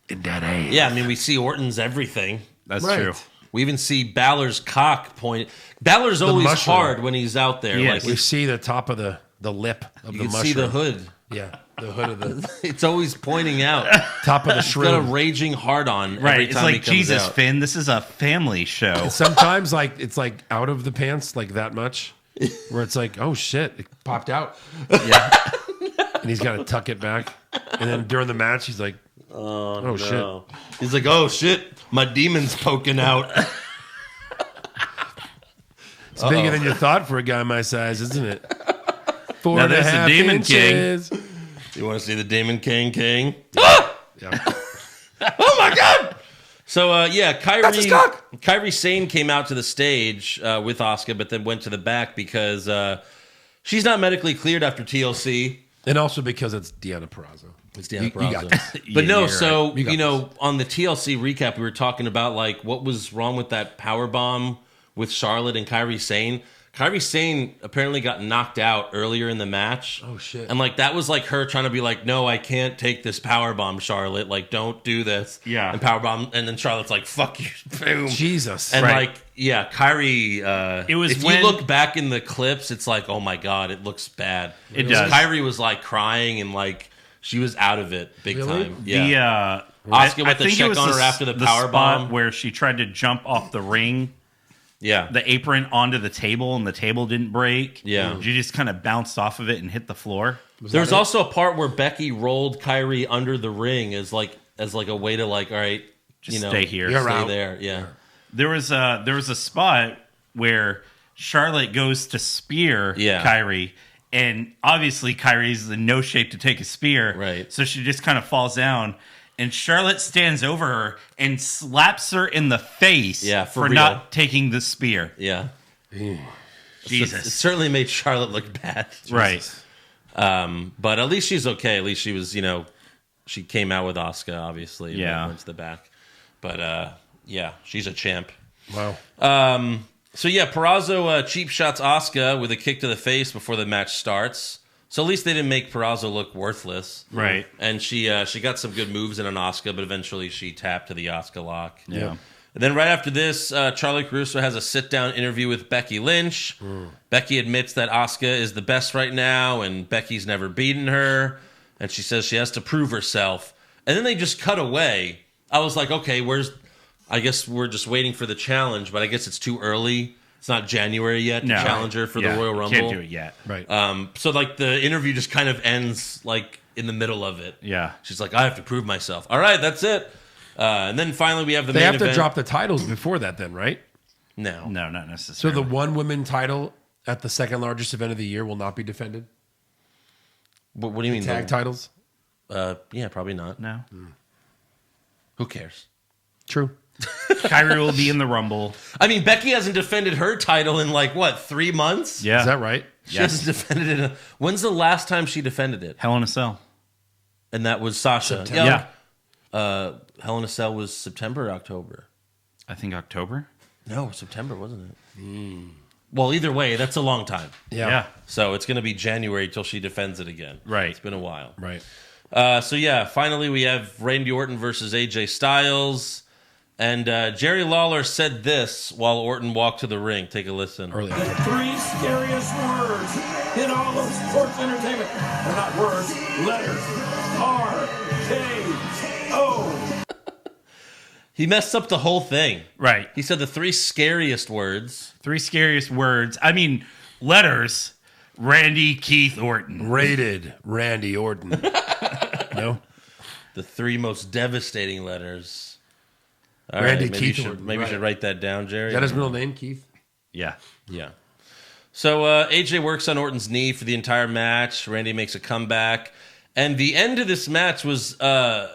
And that ass. Yeah, I mean, we see Orton's everything. That's Right. true. We even see Balor's cock point. Balor's always mushroom. hard when he's out there. Yes. Like We see the top of the lip of you the can mushroom. see the hood. Yeah, the hood of the It's always pointing out. top of the He's got a shroom. raging hard on. Right. Every It's time he like, comes Jesus, out. Finn, this is a family show. Sometimes it's like out of the pants, like that much, where it's like, oh shit, it popped out. Yeah. And he's got to tuck it back. And then during the match, he's like, oh shit. No. He's like, oh shit, my demon's poking out. It's bigger than you thought for a guy my size, isn't it? Four Now and a there's the half Demon King. inches. You want to see the Demon King? Yeah. Oh my god! So yeah, That's his cock. Kairi Sane came out to the stage with Asuka, but then went to the back because she's not medically cleared after TLC. And also because it's Deonna Purrazzo. It's Deonna You Purrazzo. got this. But no, you're so right. You got on the TLC recap, we were talking about like what was wrong with that power bomb with Charlotte and Kairi Sane. Kairi Sane apparently got knocked out earlier in the match. Oh, shit. And like that was like her trying to be like, no, I can't take this power bomb, Charlotte. Like, don't do this. Yeah. And power bomb, and then Charlotte's like, fuck you, boom. Jesus. And Right. like, yeah, Kyrie. It was if when- you look back in the clips, it's like, oh my god, it looks bad. It Because does. Kyrie was like crying and like she was out of it big Really? time. Yeah. I Asuka went to think it check was on her after the power spot bomb. where she tried to jump off the ring, Yeah. the apron onto the table, and the table didn't break. Yeah. She just kind of bounced off of it and hit the floor. There's also a part where Becky rolled Kyrie under the ring as like a way to like, all right, Just stay here. You're stay out. there. Yeah. There was a spot where Charlotte goes to spear Yeah. Kyrie, and obviously Kyrie's in no shape to take a spear. Right. So she just kind of falls down, and Charlotte stands over her and slaps her in the face Yeah, for for real. not taking the spear. Yeah. Jesus. It certainly made Charlotte look bad. Right. But at least she's okay. At least she was, she came out with Asuka, obviously. And Yeah. then went to the back. But yeah, she's a champ. Wow. So yeah, Purrazzo cheap shots Asuka with a kick to the face before the match starts. So at least they didn't make Purrazzo look worthless. Right. And she got some good moves in on Asuka, but eventually she tapped to the Asuka lock. Yeah. And then right after this, Charlie Caruso has a sit-down interview with Becky Lynch. Becky admits that Asuka is the best right now, and Becky's never beaten her. And she says she has to prove herself. And then they just cut away. I was like, okay, I guess we're just waiting for the challenge, but I guess it's too early. It's not January yet to No. challenge her for Yeah, the Royal you Rumble. Can't do it yet. Right. So like the interview just kind of ends like in the middle of it. Yeah. She's like, I have to prove myself. All right, that's it. And then finally we have the They main have to event. drop the titles before that then, right? No. No, not So necessarily. the one women title at the second largest event of the year will not be defended? What do you mean? Tag titles? Yeah, probably not. No. Who cares? True. Kyrie will be in the Rumble. I mean, Becky hasn't defended her title in like what, 3 months? Yeah. Is that right? She hasn't defended it. When's the last time she defended it? Hell in a Cell. And that was Sasha. Yeah. Hell in a Cell was September or October? I think October. No, September, wasn't it? Well, either way, that's a long time. Yeah. So it's going to be January till she defends it again. Right. It's been a while. Right. So yeah, finally we have Randy Orton versus AJ Styles. And Jerry Lawler said this while Orton walked to the ring. Take a listen. Earlier. The 3 scariest words in all of sports entertainment. They're not words, letters. R-K-O. He messed up the whole thing. Right. He said the 3 scariest words. 3 scariest words. I mean, letters. Randy Keith Orton. Rated Randy Orton. No? The 3 most devastating letters. All Randy maybe Keith you should, Orton, maybe you right. should write that down, Jerry. Is that his middle name, Keith? Yeah. Yeah. So AJ works on Orton's knee for the entire match. Randy makes a comeback. And the end of this match was very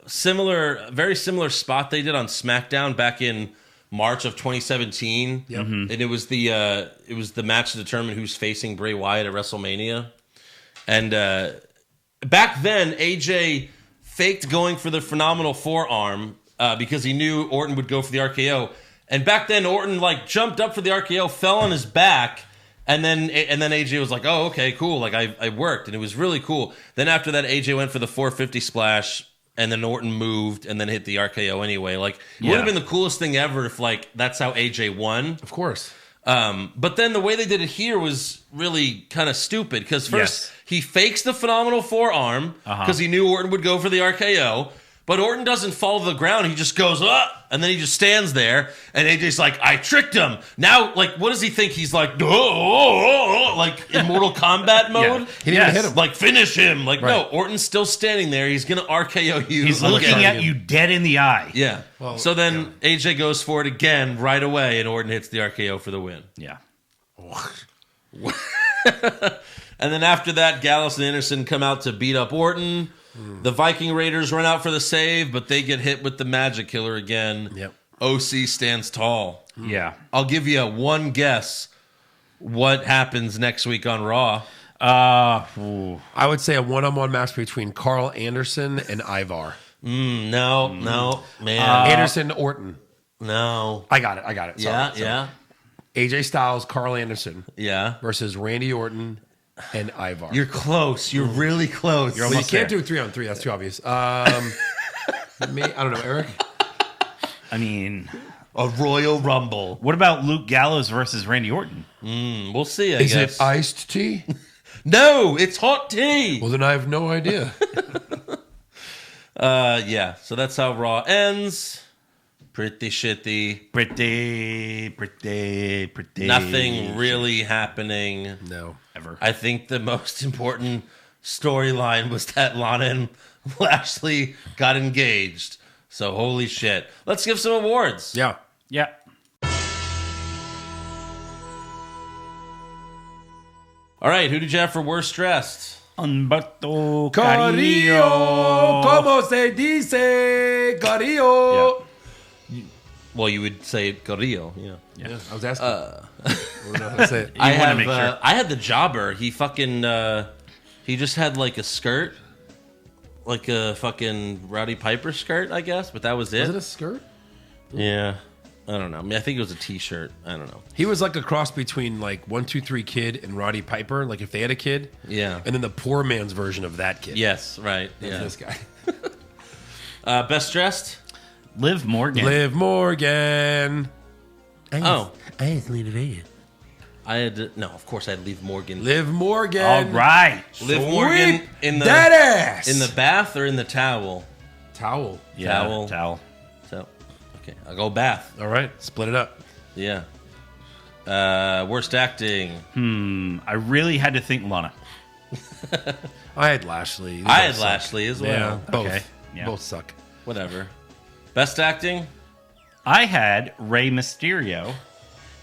similar spot they did on SmackDown back in March of 2017. Yep. And it was the match to determine who's facing Bray Wyatt at WrestleMania. And back then, AJ faked going for the phenomenal forearm because he knew Orton would go for the RKO. And back then, Orton like jumped up for the RKO, fell on his back, and then AJ was like, "Oh, okay, cool. Like I worked," and it was really cool. Then after that, AJ went for the 450 splash, and then Orton moved and then hit the RKO anyway. Like it would have been the coolest thing ever if like that's how AJ won. Of course. But then the way they did it here was really kind of stupid because first he fakes the phenomenal forearm because he knew Orton would go for the RKO. But Orton doesn't fall to the ground. He just goes, and then he just stands there. And AJ's like, I tricked him. Now, like, what does he think? He's like, like in Mortal Kombat mode? He didn't even hit him. Like, finish him. Like, no, Right. Orton's still standing there. He's going to RKO you. He's again. looking at you dead in the eye. Yeah. So then AJ goes for it again right away, and Orton hits the RKO for the win. Yeah. And then after that, Gallows and Anderson come out to beat up Orton. The Viking Raiders run out for the save, but they get hit with the Magic Killer again. Yep. OC stands tall. Yeah. I'll give you one guess what happens next week on Raw. I would say a one-on-one match between Carl Anderson and Ivar. No, man. Anderson Orton. No. I got it. Sorry. Yeah. AJ Styles, Carl Anderson Yeah. versus Randy Orton and Ivar. You're close. You're really close. You're Well, you almost can't there. do 3-on-3. That's too obvious. I don't know, Eric. I mean, a Royal Rumble. what about Luke Gallows versus Randy Orton? We'll see, I Is guess. it iced tea? No, it's hot tea. Well, then I have no idea. Yeah, so that's how Raw ends. Pretty shitty. Pretty. Nothing really happening. No. Ever. I think the most important storyline was that Lana and Lashley got engaged. So holy shit. Let's give some awards. Yeah. Yeah. All right, who did you have for worst dressed? Humberto Carillo. Como se dice? Carillo. Well, you would say Carrillo, yeah. Yeah, I was asking. I don't know how to say it. I wanna have, make sure. I had the jobber. He fucking, he just had like a skirt, like a fucking Rowdy Piper skirt, I guess, but that was it. Was it a skirt? Yeah, I don't know. I mean, I think it was a t-shirt. I don't know. He was like a cross between like 1-2-3 Kid and Roddy Piper, like if they had a kid. Yeah. And then the poor man's version of that kid. Yes, right. That's Yeah. this guy. Best dressed? Liv Morgan. Liv Morgan. Oh, I had Lena Vega. I had no. Of course, I had Liv Morgan. Liv Morgan. All right. Liv Morgan in the that ass. in the bath or in the towel. towel. Yeah, Towel. towel. So, okay, I'll go bath. All right, split it up. Yeah. Worst acting. I really had to think Lana. I had Lashley. They I had both suck. Lashley as well. Yeah, both. Okay, yeah. Both suck. Whatever. Best acting. I had Rey Mysterio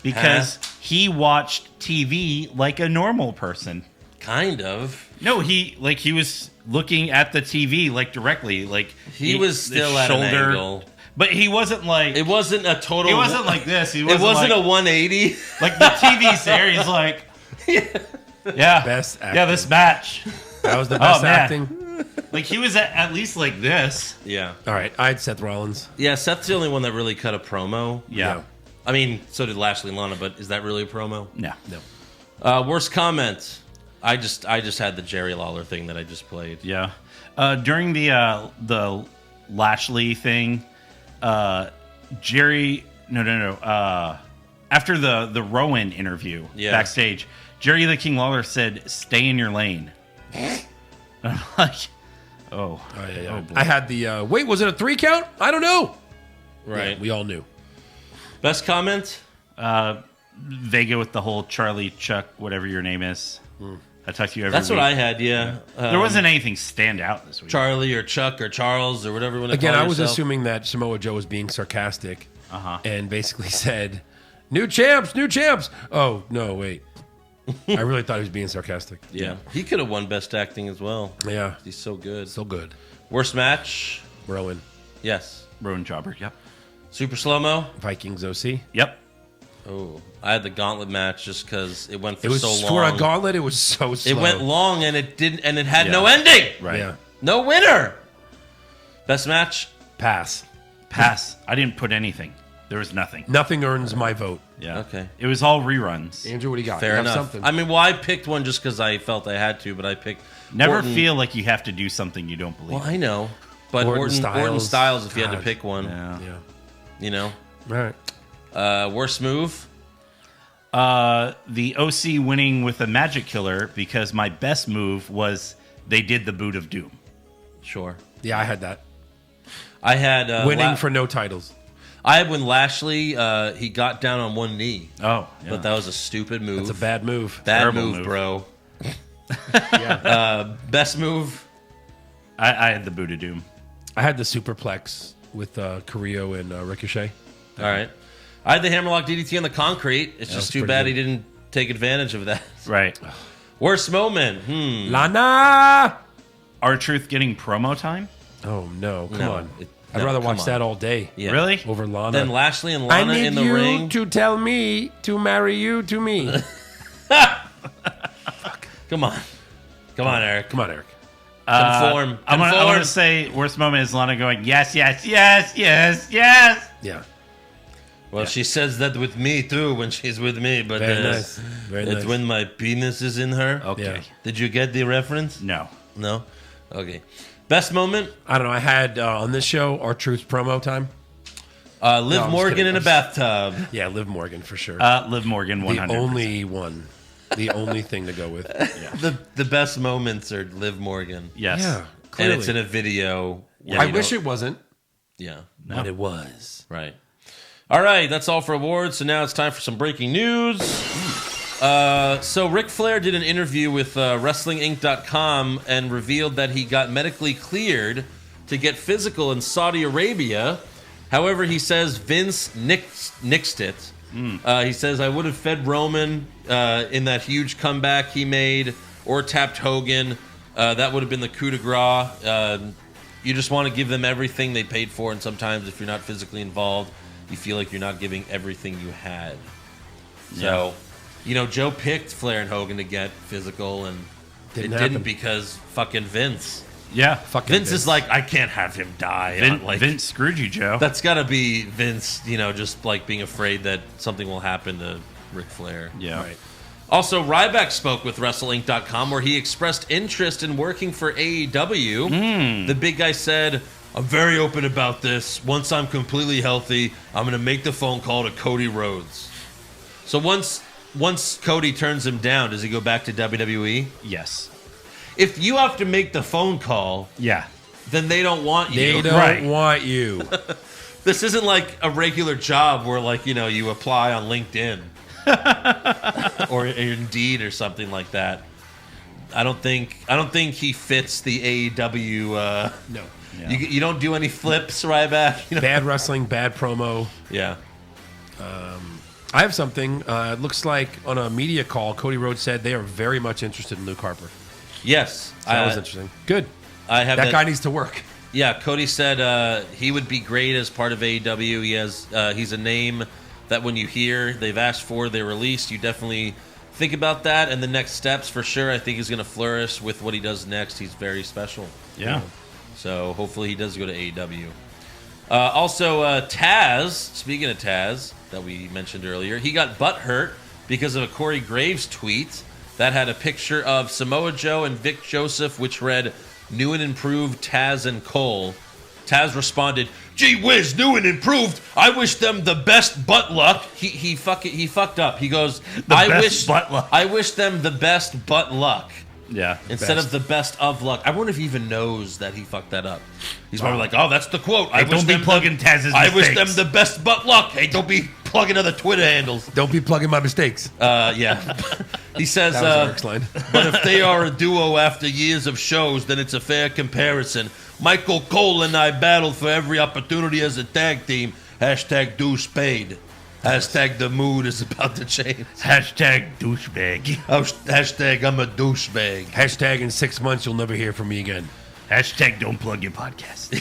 because he watched TV like a normal person. Kind of. No, he was looking at the TV like directly, like He was still at an angle. But he wasn't like It wasn't a total. he wasn't like this. He It wasn't, wasn't like, a 180. like the TV's there. He's like, yeah, Best yeah, acting. this match. That was the best man. acting. Like he was at least like this. Yeah. All right, I had Seth Rollins. Yeah, Seth's the only one that really cut a promo. Yeah. I mean, so did Lashley and Lana, but is that really a promo? No. Worst comment. I just had the Jerry Lawler thing that I just played. Yeah. During the Lashley thing, Jerry. No. After the Rowan interview backstage, Jerry the King Lawler said, "Stay in your lane." And I'm like, oh yeah. boy. I had the wait. Was it a 3 count? I don't know. Right. Yeah, we all knew. Best comment? Vega with the whole Charlie Chuck, whatever your name is. I talk to you every That's week. what I had, yeah. There wasn't anything stand out this week. Charlie or Chuck or Charles or whatever you want to Again, call I was yourself. assuming that Samoa Joe was being sarcastic and basically said, "New champs, new champs." Oh no, wait. I really thought he was being sarcastic. Yeah. He could have won Best Acting as well. Yeah, He's so good. still good. Worst match? Rowan, Yes. Rowan Jobber. Yep. Super slow-mo? Vikings OC. Yep. Oh, I had the gauntlet match just because it went for It was so long. for a gauntlet. It was so slow. It went long and it didn't, and it had no Yeah. ending. Right. Yeah, No winner. Best match? pass. Pass. I didn't put anything. There was nothing. Nothing earns my vote. Yeah. Okay. It was all reruns. Andrew, what do you got? Fair You have enough. Something. I mean, well, I picked one just because I felt I had to, but I picked Never Orton. feel like you have to do something you don't believe. Well, I know, but Orton Orton Styles. Styles. If you had to God. pick one, Yeah. yeah. you know, All right. worst move. The OC winning with a magic killer because my best move was they did the boot of doom. Sure, Yeah, I had that. I had Winning for no titles. I had when Lashley he got down on one knee, Oh, but that was a stupid move. It's a bad move. Bad terrible move, move. bro. Yeah. Best move. I had the boot of doom. I had the superplex with Carrillo and Ricochet. All right, I had the hammerlock DDT on the concrete. It's was just too pretty bad good. he didn't take advantage of that. Right. Worst moment. Lana! R-Truth getting promo time? Oh, no. Come No, on. it- I'd no, rather come watch on. that all day Yeah. Really? over Lana. Then Lashley and I Lana need in the you ring. to tell me to marry you to me. Come on, Eric. Come on, Eric. Conform. I want to say worst moment is Lana going, yes, yes, yes, yes, yes. Yeah. Well, she says that with me too when she's with me, but Very nice. Very it's nice. when my penis is in her. Okay. Yeah. Did you get the reference? No. No. Okay. Best moment. I don't know. I had on this show R-Truth's promo time. Liv No, I'm Morgan just in a kidding. bathtub. Yeah, Liv Morgan for sure. Liv Morgan, 100%. the only one. The only thing to go with. The best moments are Liv Morgan. Yes. Yeah, And clearly. it's in a video. I wish it wasn't, Yeah. but it was. Right. All right, that's all for awards. So now it's time for some breaking news. So Ric Flair did an interview with WrestlingInc.com and revealed that he got medically cleared to get physical in Saudi Arabia. However, he says Vince nixed it. He says, I would have fed Roman in that huge comeback he made or tapped Hogan. That would have been the coup de grace. You just want to give them everything they paid for, and sometimes if you're not physically involved, you feel like you're not giving everything you had. So, you know, Joe picked Flair and Hogan to get physical, and Didn't it happen. didn't because fucking Vince. Yeah. Fucking Vince is like, I can't have him die. Vince screwed you, Joe. That's got to be Vince, you know, just like being afraid that something will happen to Ric Flair. yeah. Right. Also, Ryback spoke with WrestleInc.com where he expressed interest in working for AEW. The big guy said, I'm very open about this. Once I'm completely healthy, I'm going to make the phone call to Cody Rhodes. So once Cody turns him down, does he go back to WWE? Yes. If you have to make the phone call, Yeah. then they don't want you. They don't Right. want you. This isn't like a regular job where, like, you know, you apply on LinkedIn or Indeed or something like that. I don't think he fits the AEW. No. Yeah. You don't do any flips, Ryback. You know? Bad wrestling, bad promo. Yeah. I have something. It looks like on a media call, Cody Rhodes said they are very much interested in Luke Harper. Yes. So that was interesting. Good. I have That guy needs to work. Yeah, Cody said he would be great as part of AEW. He's a name that when you hear they've asked for, they're released, you definitely think about that and the next steps for sure. I think he's going to flourish with what he does next. He's very special. Yeah. So hopefully he does go to AEW. Also, Taz, speaking of Taz, that we mentioned earlier, he got butthurt because of a Corey Graves tweet that had a picture of Samoa Joe and Vic Joseph, which read, "New and improved Taz and Cole." Taz responded, "Gee whiz, new and improved. I wish them the best butt luck." He fucked up. He goes, butt luck." I wish them the best butt luck. Yeah. Instead of the best of luck. I wonder if he even knows that he fucked that up. He's probably like, "Oh, that's the quote. Hey, don't be plugging Taz's I wish mistakes. them the best butt luck. Hey, don't be plugging other Twitter handles." Don't be plugging my mistakes. Yeah. He says, That was Eric's line. but if they are a duo after years of shows, then it's a fair comparison. Michael Cole and I battled for every opportunity as a tag team. Hashtag douche paid. Hashtag the mood is about to change. Hashtag douchebag. Hashtag I'm a douchebag. Hashtag in 6 months you'll never hear from me again. Hashtag don't plug your podcast.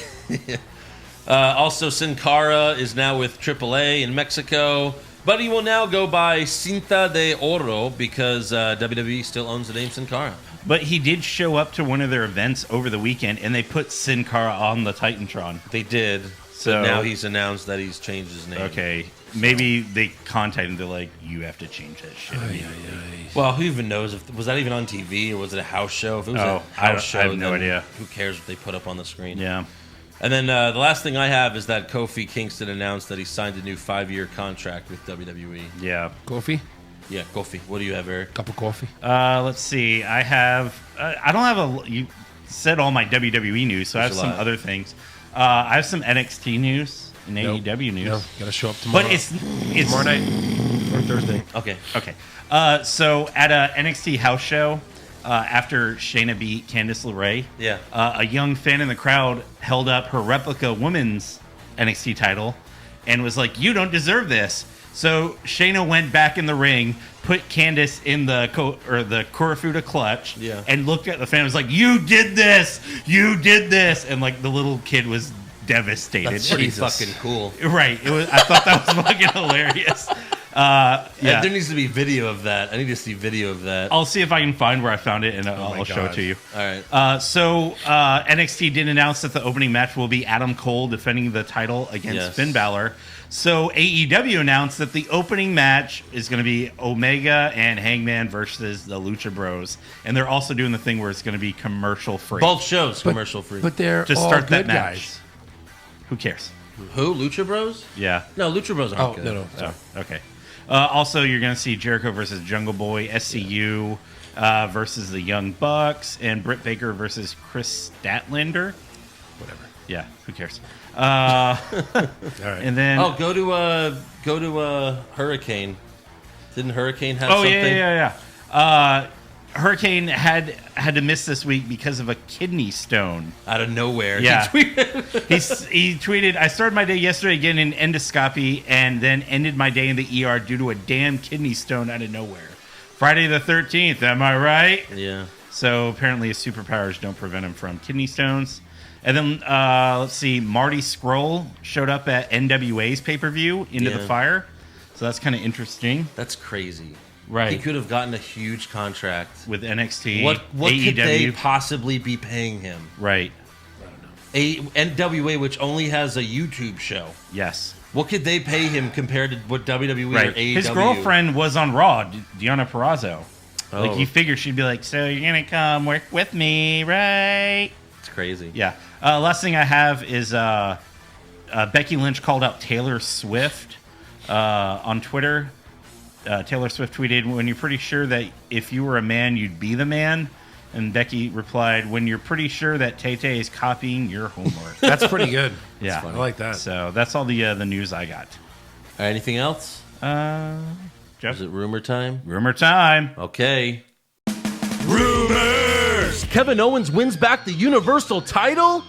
Also, Sin Cara is now with AAA in Mexico, but he will now go by Cinta de Oro because WWE still owns the name Sin Cara. But he did show up to one of their events over the weekend, and they put Sin Cara on the Titantron. They did. So But now he's announced that he's changed his name. Okay, maybe they contacted him. They're like, "You have to change that shit." Well, who even knows? Was that even on TV or was it a house show? If it was Oh, a house show, I have no then idea. Who cares what they put up on the screen? Yeah. And then the last thing I have is that Kofi Kingston announced that he signed a new 5-year contract with WWE. Yeah. Coffee? Yeah, Kofi. What do you have, Eric? Cup of coffee? Let's see. I have. I don't have a. You said all my WWE news, so I have There's a some lot. other things. I have some NXT news and Nope. AEW news. No, gotta show up tomorrow. But it's tomorrow night or Thursday. Okay. Okay. So at a NXT house show, after Shayna beat Candice LeRae, Yeah. a young fan in the crowd held up her replica women's NXT title and was like, "You don't deserve this." So Shayna went back in the ring, put Candice in the Kurafuda clutch, Yeah. and looked at the fan and was like, "You did this! You did this!" And like the little kid was devastated. That's pretty Jesus. fucking cool. Right. It was. I thought that was fucking hilarious. Yeah. Yeah. There needs to be video of that. I need to see video of that. I'll see if I can find where I found it, and my I'll show it God. to you. All right. So NXT did announce that the opening match will be Adam Cole defending the title against Yes. Finn Balor. So AEW announced that the opening match is going to be Omega and Hangman versus the Lucha Bros, and they're also doing the thing where it's going to be commercial free. Both shows commercial free. But they're Just all start that good match. guys. Who cares? Who? Lucha Bros? Yeah. No, Lucha Bros aren't Oh, good. no. Sorry. Oh, okay. Also, you're going to see Jericho versus Jungle Boy, SCU versus the Young Bucks, and Britt Baker versus Chris Statlander. Whatever. Yeah, who cares? All right. And then Oh, go to Hurricane. Didn't Hurricane have Oh something? yeah. Hurricane had to miss this week because of a kidney stone. Out of nowhere. Yeah. He tweeted. He tweeted, "I started my day yesterday getting an endoscopy and then ended my day in the ER due to a damn kidney stone out of nowhere. Friday the 13th, am I right?" Yeah. So apparently his superpowers don't prevent him from kidney stones. And then let's see, Marty Scurll showed up at NWA's pay-per-view, Into the Yeah. Fire. So that's kind of interesting. That's crazy. Right. He could have gotten a huge contract. With NXT, What could they AEW. possibly be paying him? Right. NWA, which only has a YouTube show. Yes. What could they pay him compared to what WWE or Right. AEW? His girlfriend was on Raw, Deonna Purrazzo. Oh. Like, you figure she'd be like, "So you're going to come work with me, right?" It's crazy. Yeah. Last thing I have is Becky Lynch called out Taylor Swift on Twitter. Taylor Swift tweeted, "When you're pretty sure that if you were a man, you'd be the man." And Becky replied, "When you're pretty sure that Tay-Tay is copying your homework." That's pretty good. Yeah. I like that. So that's all the news I got. All right, anything else? Jeff? Is it rumor time? Rumor time. Okay. Rumors! Kevin Owens wins back the Universal title?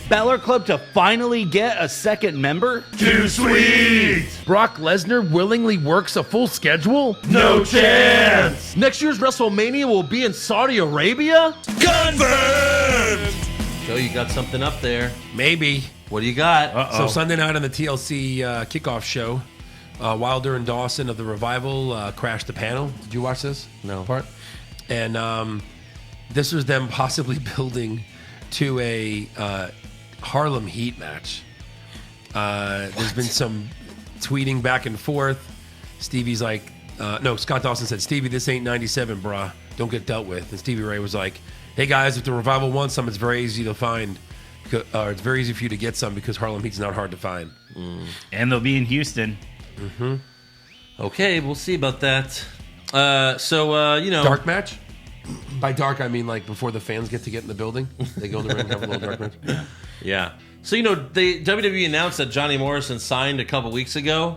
Balor Club to finally get a second member? Too sweet. Brock Lesnar willingly works a full schedule? No chance. Next year's WrestleMania will be in Saudi Arabia? Confirmed. Joe, you got something up there. Maybe. What do you got? So Sunday night on the TLC kickoff show, Wilder and Dawson of the Revival crashed the panel. Did you watch this? No. Part? And this was them possibly building to a Harlem Heat match. There's been some tweeting back and forth. Stevie's like, Scott Dawson said, Stevie, this ain't 97, brah. Don't get dealt with. And Stevie Ray was like, hey guys, if the Revival wants some, it's very easy to find. It's very easy for you to get some because Harlem Heat's not hard to find. And they'll be in Houston. Okay, we'll see about that. Dark match? By dark, I mean like before the fans get in the building. They go in the ring and have a little dark match. Yeah. So, WWE announced that Johnny Morrison signed a couple weeks ago,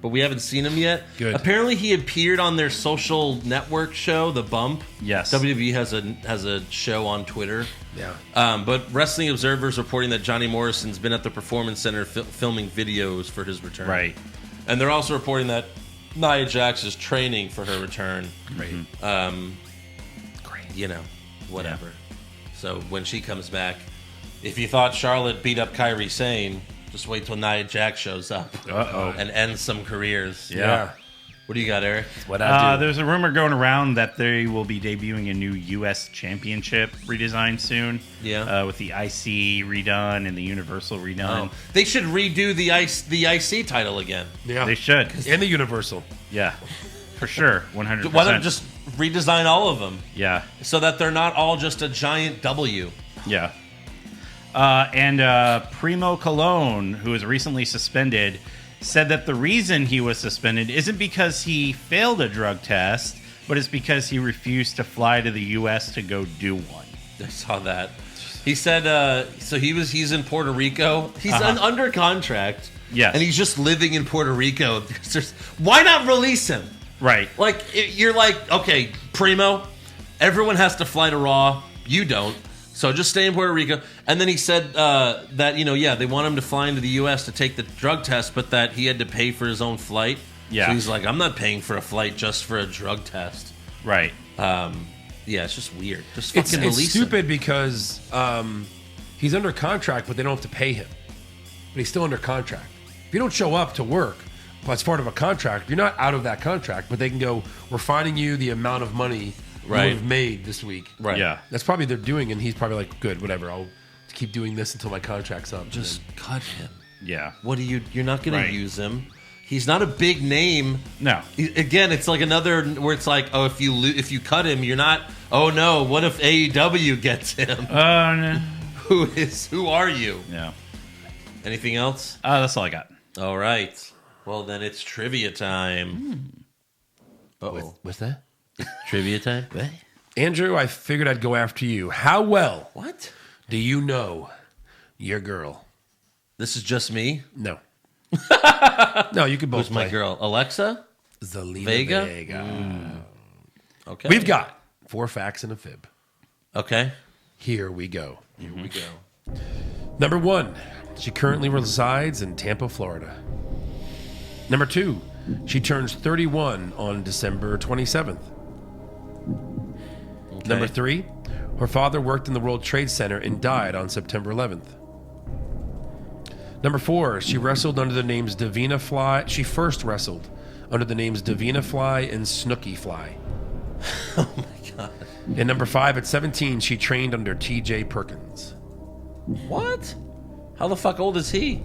but we haven't seen him yet. Good. Apparently, he appeared on their social network show, The Bump. Yes. WWE has a show on Twitter. Yeah. But Wrestling Observer's reporting that Johnny Morrison's been at the Performance Center filming videos for his return. Right. And they're also reporting that Nia Jax is training for her return. Great. Whatever. So when she comes back, if you thought Charlotte beat up Kairi Sane, just wait till Nia Jax shows up. And ends some careers. Yeah. What do you got, Eric? What I do. There's a rumor going around that they will be debuting a new U.S. Championship redesign soon. Yeah. With the IC redone and the Universal redone. They should redo the IC title again. Yeah. They should. And the Universal. Yeah. For sure. 100%. Why don't just redesign all of them Yeah. so that they're not all just a giant W? Yeah. And Primo Cologne, who was recently suspended, said that the reason he was suspended isn't because he failed a drug test, but it's because he refused to fly to the U.S. to go do one. I saw that. He said, he's in Puerto Rico. He's under contract. Yes. And he's just living in Puerto Rico. Why not release him? Right. Like, you're like, okay, Primo, everyone has to fly to Raw. You don't. So just stay in Puerto Rico. And then he said that, they want him to fly into the U.S. to take the drug test, but that he had to pay for his own flight. Yeah. So he's like, I'm not paying for a flight just for a drug test. Right. It's just weird. Just fucking It's release him. stupid because he's under contract, but they don't have to pay him. But he's still under contract. If you don't show up to work, but it's part of a contract, you're not out of that contract, but they can go, we're finding you the amount of money you would have made this week. Right. Yeah. That's probably they're doing, and he's probably like, good, whatever, I'll keep doing this until my contract's up. Just cut him. Yeah. What do you're not going Right. to use him. He's not a big name. No. Again, it's like another where it's like, oh, if you cut him, you're not. Oh no, what if AEW gets him? No. Who are you? Yeah. Anything else? That's all I got. All right. Well, then it's trivia time. Uh-oh. What's that? Trivia time? Andrew, I figured I'd go after you. How well What? do you know your girl? This is just me? No. No, you could both Who's my play. girl? Alexa? Zelina Vega? Vega. Okay. We've got 4 facts and a fib. Okay. Here we go. Here we go. Number 1, she currently resides in Tampa, Florida. Number 2, she turns 31 on December 27th. Okay. Number 3, her father worked in the World Trade Center and died on September 11th. Number 4, she wrestled under the names Davina Fly. She first wrestled under the names Davina Fly and Snooki Fly. Oh my god. And number 5, at 17, she trained under TJ Perkins. What? How the fuck old is he?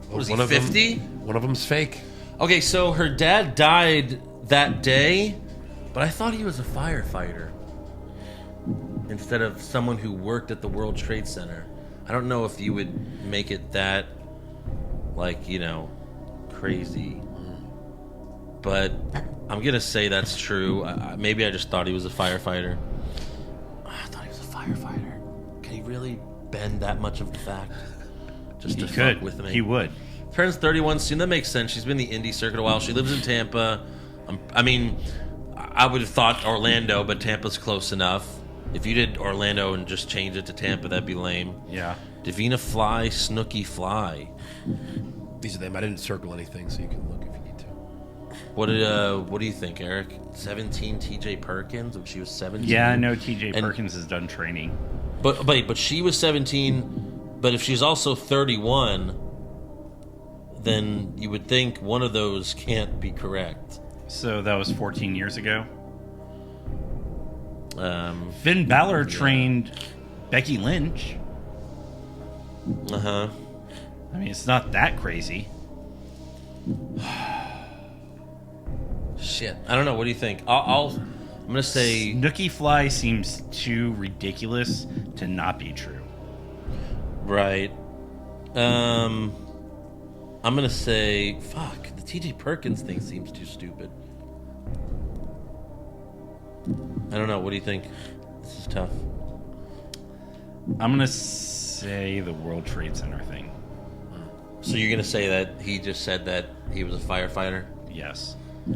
What is he, One of them- 50? One of them's fake. Okay, so her dad died that day, but I thought he was a firefighter instead of someone who worked at the World Trade Center. I don't know if you would make it that, crazy. But I'm going to say that's true. Maybe I just thought he was a firefighter. I thought he was a firefighter. Can he really bend that much of the fact? Just He to could. fuck with me. He would. Turns 31 soon. That makes sense. She's been in the indie circuit a while. She lives in Tampa. I would have thought Orlando, but Tampa's close enough. If you did Orlando and just change it to Tampa, that'd be lame. Yeah. Davina Fly, Snooki Fly. These are them. I didn't circle anything, so you can look if you need to. What do you think, Eric? 17 TJ Perkins when she was 17? Yeah, I know TJ And- Perkins has done training. But she was 17. But if she's also 31, then you would think one of those can't be correct. So that was 14 years ago. Finn Balor trained Becky Lynch. Uh-huh. I mean, it's not that crazy. Shit. I don't know. What do you think? I'm going to say... Snooki Fly seems too ridiculous to not be true. Right. I'm going to say... Fuck. The TJ Perkins thing seems too stupid. I don't know. What do you think? This is tough. I'm going to say the World Trade Center thing. So you're going to say that he just said that he was a firefighter? Yes.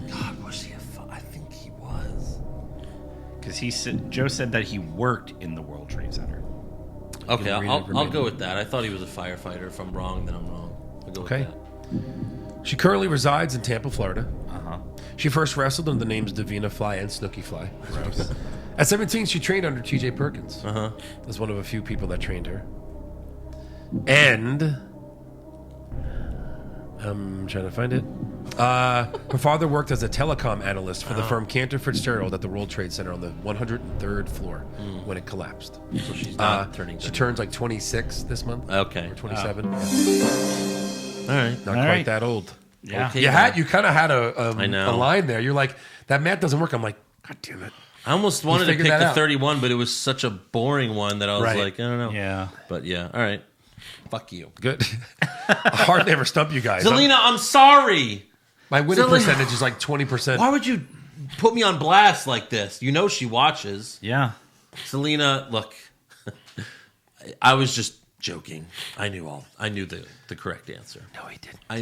God, was he I think he was. Because Joe said that he worked in the World Trade Center. Okay, I'll go with that. I thought he was a firefighter. If I'm wrong, then I'm wrong. I'll go with that. She currently resides in Tampa, Florida. Uh-huh. She first wrestled under the names Davina Fly and Snooki Fly. At 17, she trained under TJ Perkins. Uh-huh. As one of a few people that trained her. And... I'm trying to find it. Her father worked as a telecom analyst for the firm Cantor Fitzgerald at the World Trade Center on the 103rd floor when it collapsed. So she's not turning. She turns like 26 this month. Okay. Or 27. All right. Not quite that old. Yeah. Okay, You kind of had I know. a line there. You're like, that math doesn't work. I'm like, God damn it. I almost wanted to figured pick that the out. 31, but it was such a boring one that I was Right. like, I don't know. Yeah. But yeah, all right. Fuck you. Good. Hard to ever stump you guys. Zelina, I'm sorry. My winning Zelina. percentage is like 20%. Why would you put me on blast like this? You know she watches. Yeah. Selena, look, I was just joking. I knew the correct answer. No, he didn't. I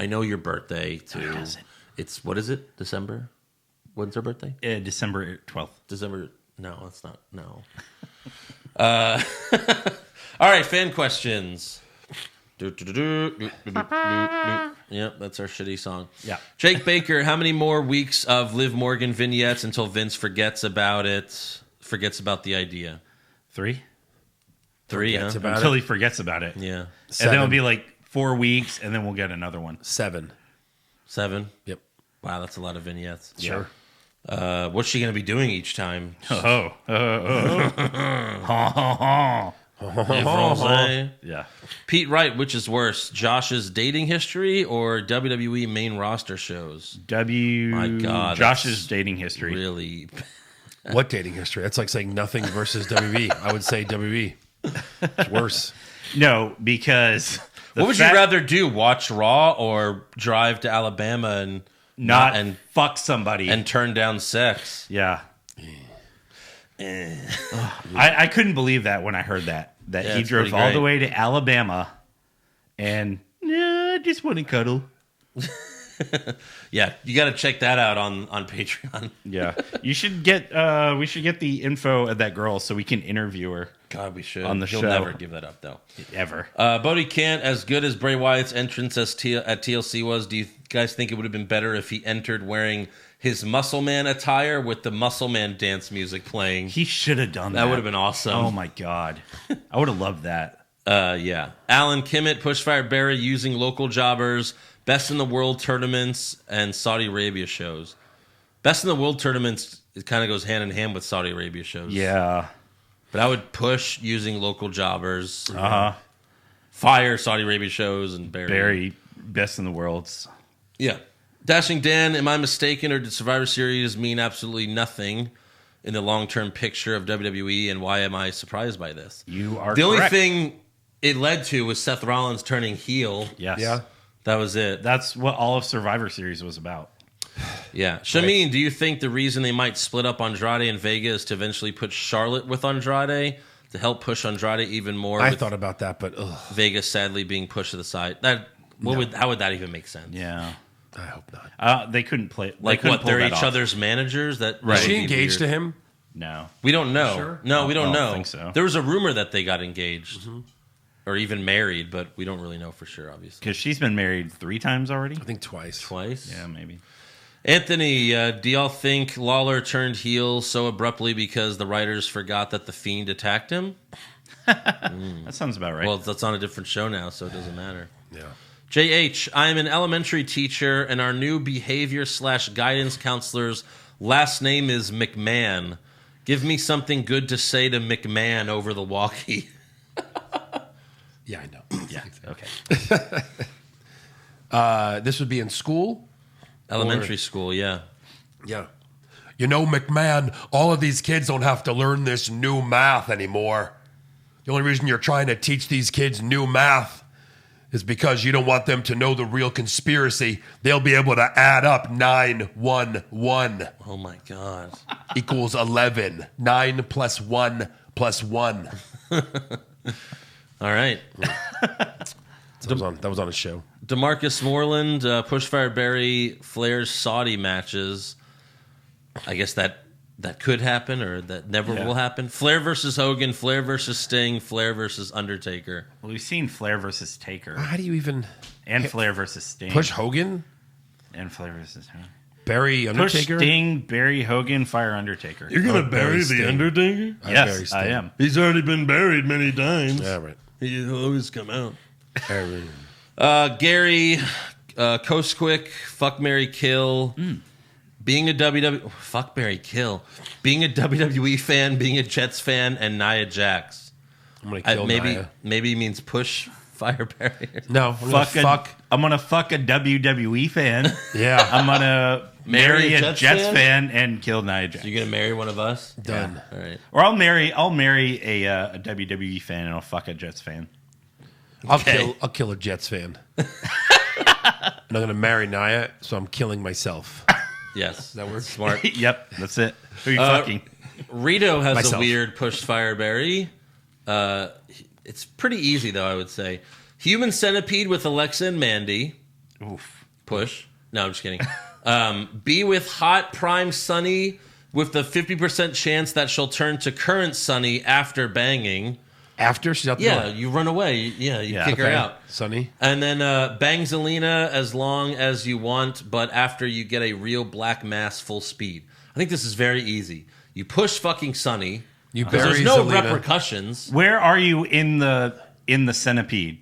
know your birthday too. he doesn't. It's what is it? December? When's her birthday? December 12th. December. No, it's not. No. All right, fan questions. Yep, that's our shitty song. Yeah. Jake Baker, how many more weeks of Liv Morgan vignettes until Vince forgets about it? Forgets about the idea. 3? 3, Forgets huh? about Until it. he forgets about it. Yeah. And 7. then it'll be like 4 weeks, and then we'll get another one. 7. 7. Yep. Wow, that's a lot of vignettes. Sure. What's she going to be doing each time? Yeah. Pete Wright, which is worse, Josh's dating history or WWE main roster shows? My God, Josh's that's dating history. Really? What dating history? That's like saying nothing versus WWE. I would say WWE. It's worse. No, because What would you rather do? Watch Raw or drive to Alabama and not and fuck somebody and turn down sex? Yeah. I couldn't believe that when I heard that Yeah, he it's drove pretty all the great. way to Alabama and I just want to cuddle. Yeah, you got to check that out on Patreon. Yeah, you should get. We should get the info of that girl so we can interview her. God, we should. On the He'll show. never give that up, though. Ever. Bodie Kant, as good as Bray Wyatt's entrance at TLC was, do you guys think it would have been better if he entered wearing his Muscle Man attire with the Muscle Man dance music playing? He should have done that. That would have been awesome. Oh my god, I would have loved that. Yeah. Alan Kimmett, Pushfire Barry using local jobbers, Best in the World tournaments, and Saudi Arabia shows. Best in the World tournaments, it kind of goes hand in hand with Saudi Arabia shows. Yeah. But I would push using local jobbers. Fire Saudi Arabia shows and Barry, best in the world. Yeah. Dashing Dan, am I mistaken, or did Survivor Series mean absolutely nothing in the long-term picture of WWE, and why am I surprised by this? You are The only correct. thing it led to was Seth Rollins turning heel. Yes. Yeah. That was it. That's what all of Survivor Series was about. Yeah. Shameen, do you think the reason they might split up Andrade and Vega is to eventually put Charlotte with Andrade to help push Andrade even more? I with thought about that, but Vega sadly being pushed to the side. How would that even make sense? Yeah. I hope not. They couldn't play. Like couldn't what? pull They're that each off. other's managers. That Is would she be engaged weird. to him? No. We don't know. Sure? No, we don't I don't know. think so. There was a rumor that they got engaged or even married, but we don't really know for sure. Obviously, Because she's been married 3 times already. I think twice. twice. Yeah, maybe. Anthony, do y'all think Lawler turned heel so abruptly because the writers forgot that the Fiend attacked him? That sounds about right. Well, that's on a different show now, so it doesn't matter. Yeah. JH, I am an elementary teacher, and our new behavior/guidance counselor's last name is McMahon. Give me something good to say to McMahon over the walkie. Yeah, I know. yeah. Okay. This would be in school? Elementary school, yeah. Yeah. You know, McMahon, all of these kids don't have to learn this new math anymore. The only reason you're trying to teach these kids new math is because you don't want them to know the real conspiracy. They'll be able to add up 911 Oh, my God. equals 11. 9 plus 1 plus 1. All right. That was on a show. DeMarcus Moreland, Pushfire Barry, Flair's Saudi matches. I guess that could happen or that never will happen. Flair versus Hogan, Flair versus Sting, Flair versus Undertaker. Well, we've seen Flair versus Taker How do you even and Flair versus Sting. push Hogan? And Flair versus Hogan. Barry Undertaker? Push Sting, Barry Hogan, fire Undertaker. You're going to bury the Undertaker? Barry Yes, Sting. I am. He's already been buried many times. Yeah, right. He'll always come out. Barry. Gary, Coast Quick, Fuck, Marry, Kill. Being a WWE... Fuck, Marry, Kill. Being a WWE fan, being a Jets fan, and Nia Jax. I'm going to kill Nia. Maybe he means push Fire Barry. No, I'm gonna fuck. I'm gonna fuck a WWE fan. Yeah. I'm gonna marry a Jets fan? fan and kill Nia Jax. You gonna marry one of us? Done. All right. Or I'll marry a WWE fan and I'll fuck a Jets fan. I'll kill a Jets fan. And I'm going to marry Nia, so I'm killing myself. Yes. That works? Smart. Yep, that's it. Who are you fucking? Rito has Myself. a weird push Fire Barry. It's pretty easy, though, I would say. Human Centipede with Alexa and Mandy. Oof. Push. No, I'm just kidding. Be with Hot Prime Sunny with the 50% chance that she'll turn to current Sunny after banging. After she's out the Yeah, door. you run away. You kick her Okay. out. Sonny. And then bang Zelina as long as you want, but after you get a real black mass full speed. I think this is very easy. You push fucking Sunny. You 'cause bury there's no Zelina. repercussions. Where are you in the centipede?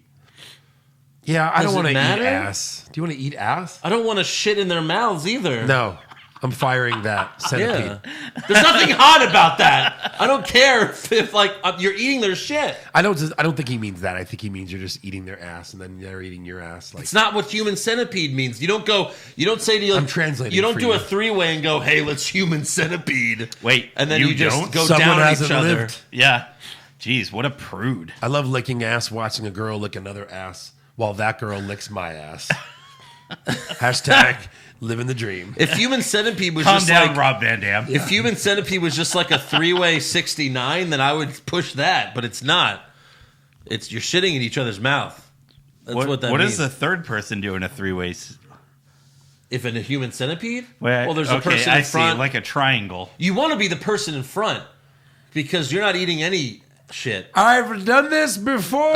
Yeah, I Does don't want it to eat matter? ass. Do you want to eat ass? I don't want to shit in their mouths either. No. I'm firing that centipede. Yeah. There's nothing hot about that. I don't care if like you're eating their shit. I don't think he means that. I think he means you're just eating their ass and then they're eating your ass. Like It's not what human centipede means. You don't say to I'm translating You don't for do you. a three-way and go, "Hey, let's human centipede." Wait, and then you you just don't? go Someone down on each hasn't other. lived. Yeah. Jeez, what a prude. I love licking ass, watching a girl lick another ass while that girl licks my ass. Hashtag living the dream. If human centipede was Calm just down, like Rob Van Dam. if human centipede was just like a three-way 69, then I would push that. But it's not. It's you're shitting in each other's mouth. That's what that What means. does the third person do in a three-way? If in a human centipede? Well, There's a person I in front. see, like a triangle. You want to be the person in front because you're not eating any shit. I've done this before,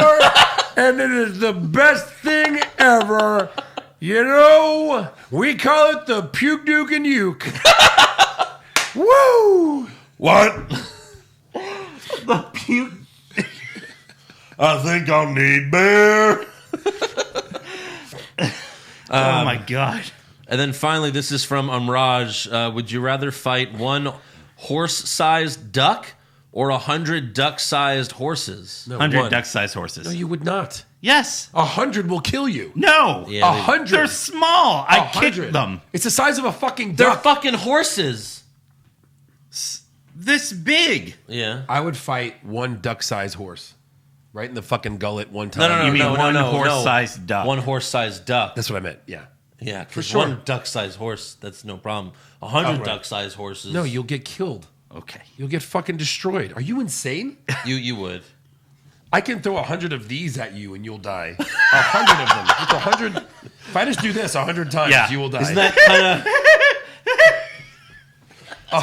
and it is the best thing ever. You know, we call it the puke, duke, and uke. Woo! What? The puke. I think I'll need beer. Oh my god. And then finally, this is from Amraj. Would you rather fight one horse-sized duck or 100 duck-sized horses? 100 one. duck-sized horses. No, you would not. Yes. 100 will kill you. No. Yeah, 100. They're small. I 100. kicked them. It's the size of a fucking They're duck. fucking horses. This big. Yeah. I would fight one duck-sized horse. Right in the fucking gullet one time. No. You mean one no. horse-sized duck. One horse-sized duck. That's what I meant, yeah. Yeah, For for sure. One duck-sized horse, that's no problem. 100 Oh, right. duck-sized horses. No, you'll get killed. Okay. You'll get fucking destroyed. Are you insane? you would. I can throw 100 of these at you and you'll die. 100 of them. With 100. If I just do this 100 times, Yeah. you will die. Isn't that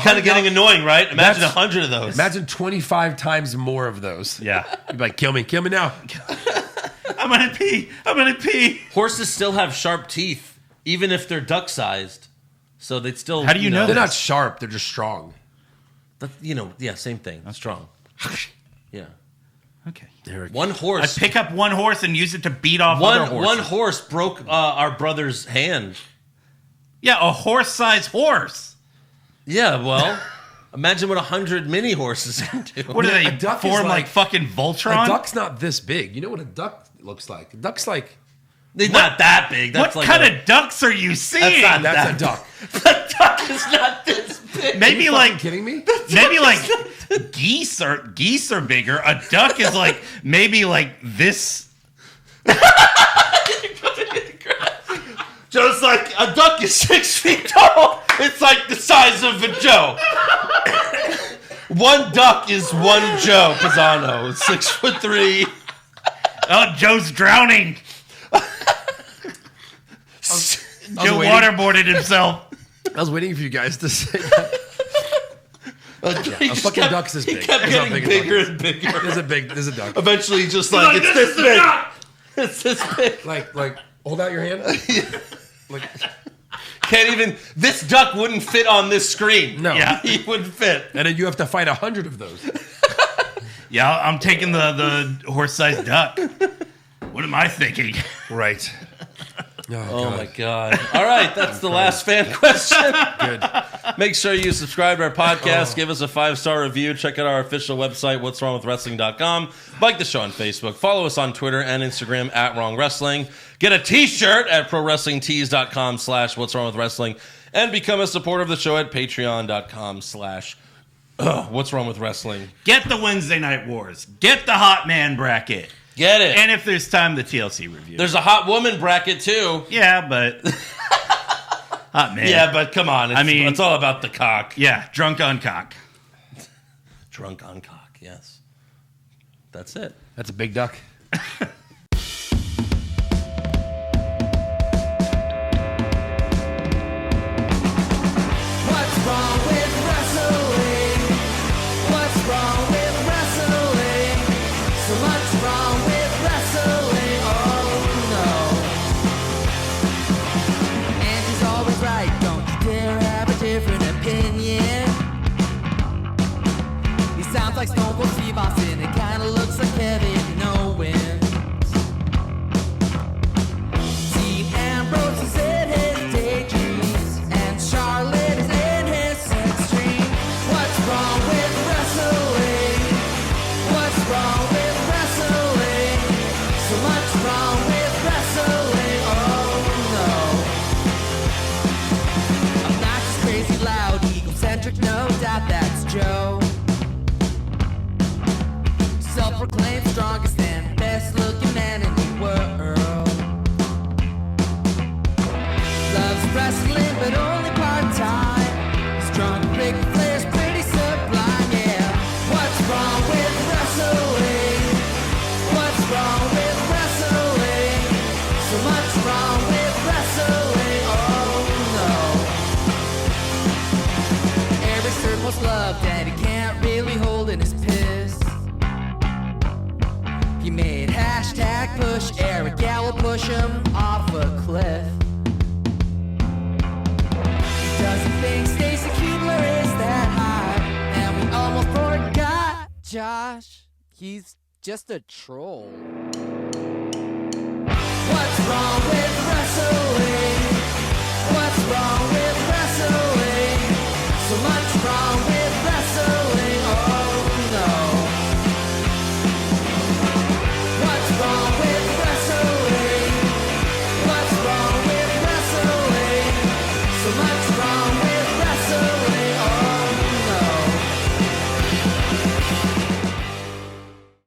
kind of getting annoying, right? Imagine That's- 100 of those. Imagine 25 times more of those. Yeah. You'd be like, kill me now. I'm gonna pee. Horses still have sharp teeth, even if they're duck-sized. So they'd still. How do you know They're that? not sharp. They're just strong. Same thing. Strong. Yeah. Okay. One horse. I'd pick up one horse and use it to beat off other horses. One horse broke our brother's hand. Yeah, a horse-sized horse. Yeah, well, imagine what 100 mini horses can do. What do they A duck is form like like- fucking Voltron? A duck's not this big. You know what a duck looks like? A duck's like... They're not that big. That's what like kind of ducks are you seeing? That's a duck. The duck is not this big. Maybe Are you like fucking kidding me? maybe like geese are bigger. A duck is like maybe like this. Just like a duck is 6 feet tall. It's like the size of a Joe. One duck is one Joe Pisano. 6'3". Oh, Joe's drowning. Joe waterboarded himself. I was waiting for you guys to say that. A fucking duck's this big. He kept That's how getting big a bigger duck and bigger. There's a duck. Eventually, just like, it's this big. It's this big. Like, hold out your hand. Like, Can't even. This duck wouldn't fit on this screen. No. Yeah. He wouldn't fit. and then you have to fight 100 of those. Yeah, I'm taking the horse-sized duck. What am I thinking? Right. Oh my God. All right, that's the last fan question. Good. Make sure you subscribe to our podcast, give us a 5-star review, check out our official website, what'swrongwithwrestling.com, like the show on Facebook, follow us on Twitter and Instagram at Wrong Wrestling, get a t-shirt at prowrestlingtees.com/what'swrongwithwrestling, and become a supporter of the show at patreon.com/what'swrongwithwrestling. Get the Wednesday Night Wars. Get the Hot Man bracket. Get it. And if there's time, the TLC review. There's a hot woman bracket too. Yeah, but Hot Man. Yeah, but come on. I mean- it's all about the cock. Yeah, drunk on cock. Drunk on cock, yes. That's it. That's a big duck. What's wrong with wrestling? What's wrong with wrestling? So much wrong with wrestling. Oh no. And he's always right. Don't you dare have a different opinion. He sounds like Stone Cold Steve Austin. It kinda looks like Kevin Owens. Dean Ambrose is in his daydreams, and Charlotte is in his sex dream. What's wrong with wrestling? What's wrong with wrestling? So much wrong with wrestling. Oh no. Obnoxious, crazy, loud, egocentric, no doubt that's Joe. Self-proclaimed strongest and best-looking man in the world. Loves wrestling, but only part-time. Strong, big players, pretty sublime, yeah. What's wrong with wrestling? What's wrong with wrestling? So much wrong with wrestling, oh no. Every shirt most loved, and he can't really hold in his piss. He made hashtag push Eric Gallo push him off a cliff. He doesn't think Stacy Kubler is that high, and we almost forgot Josh. He's just a troll. What's wrong with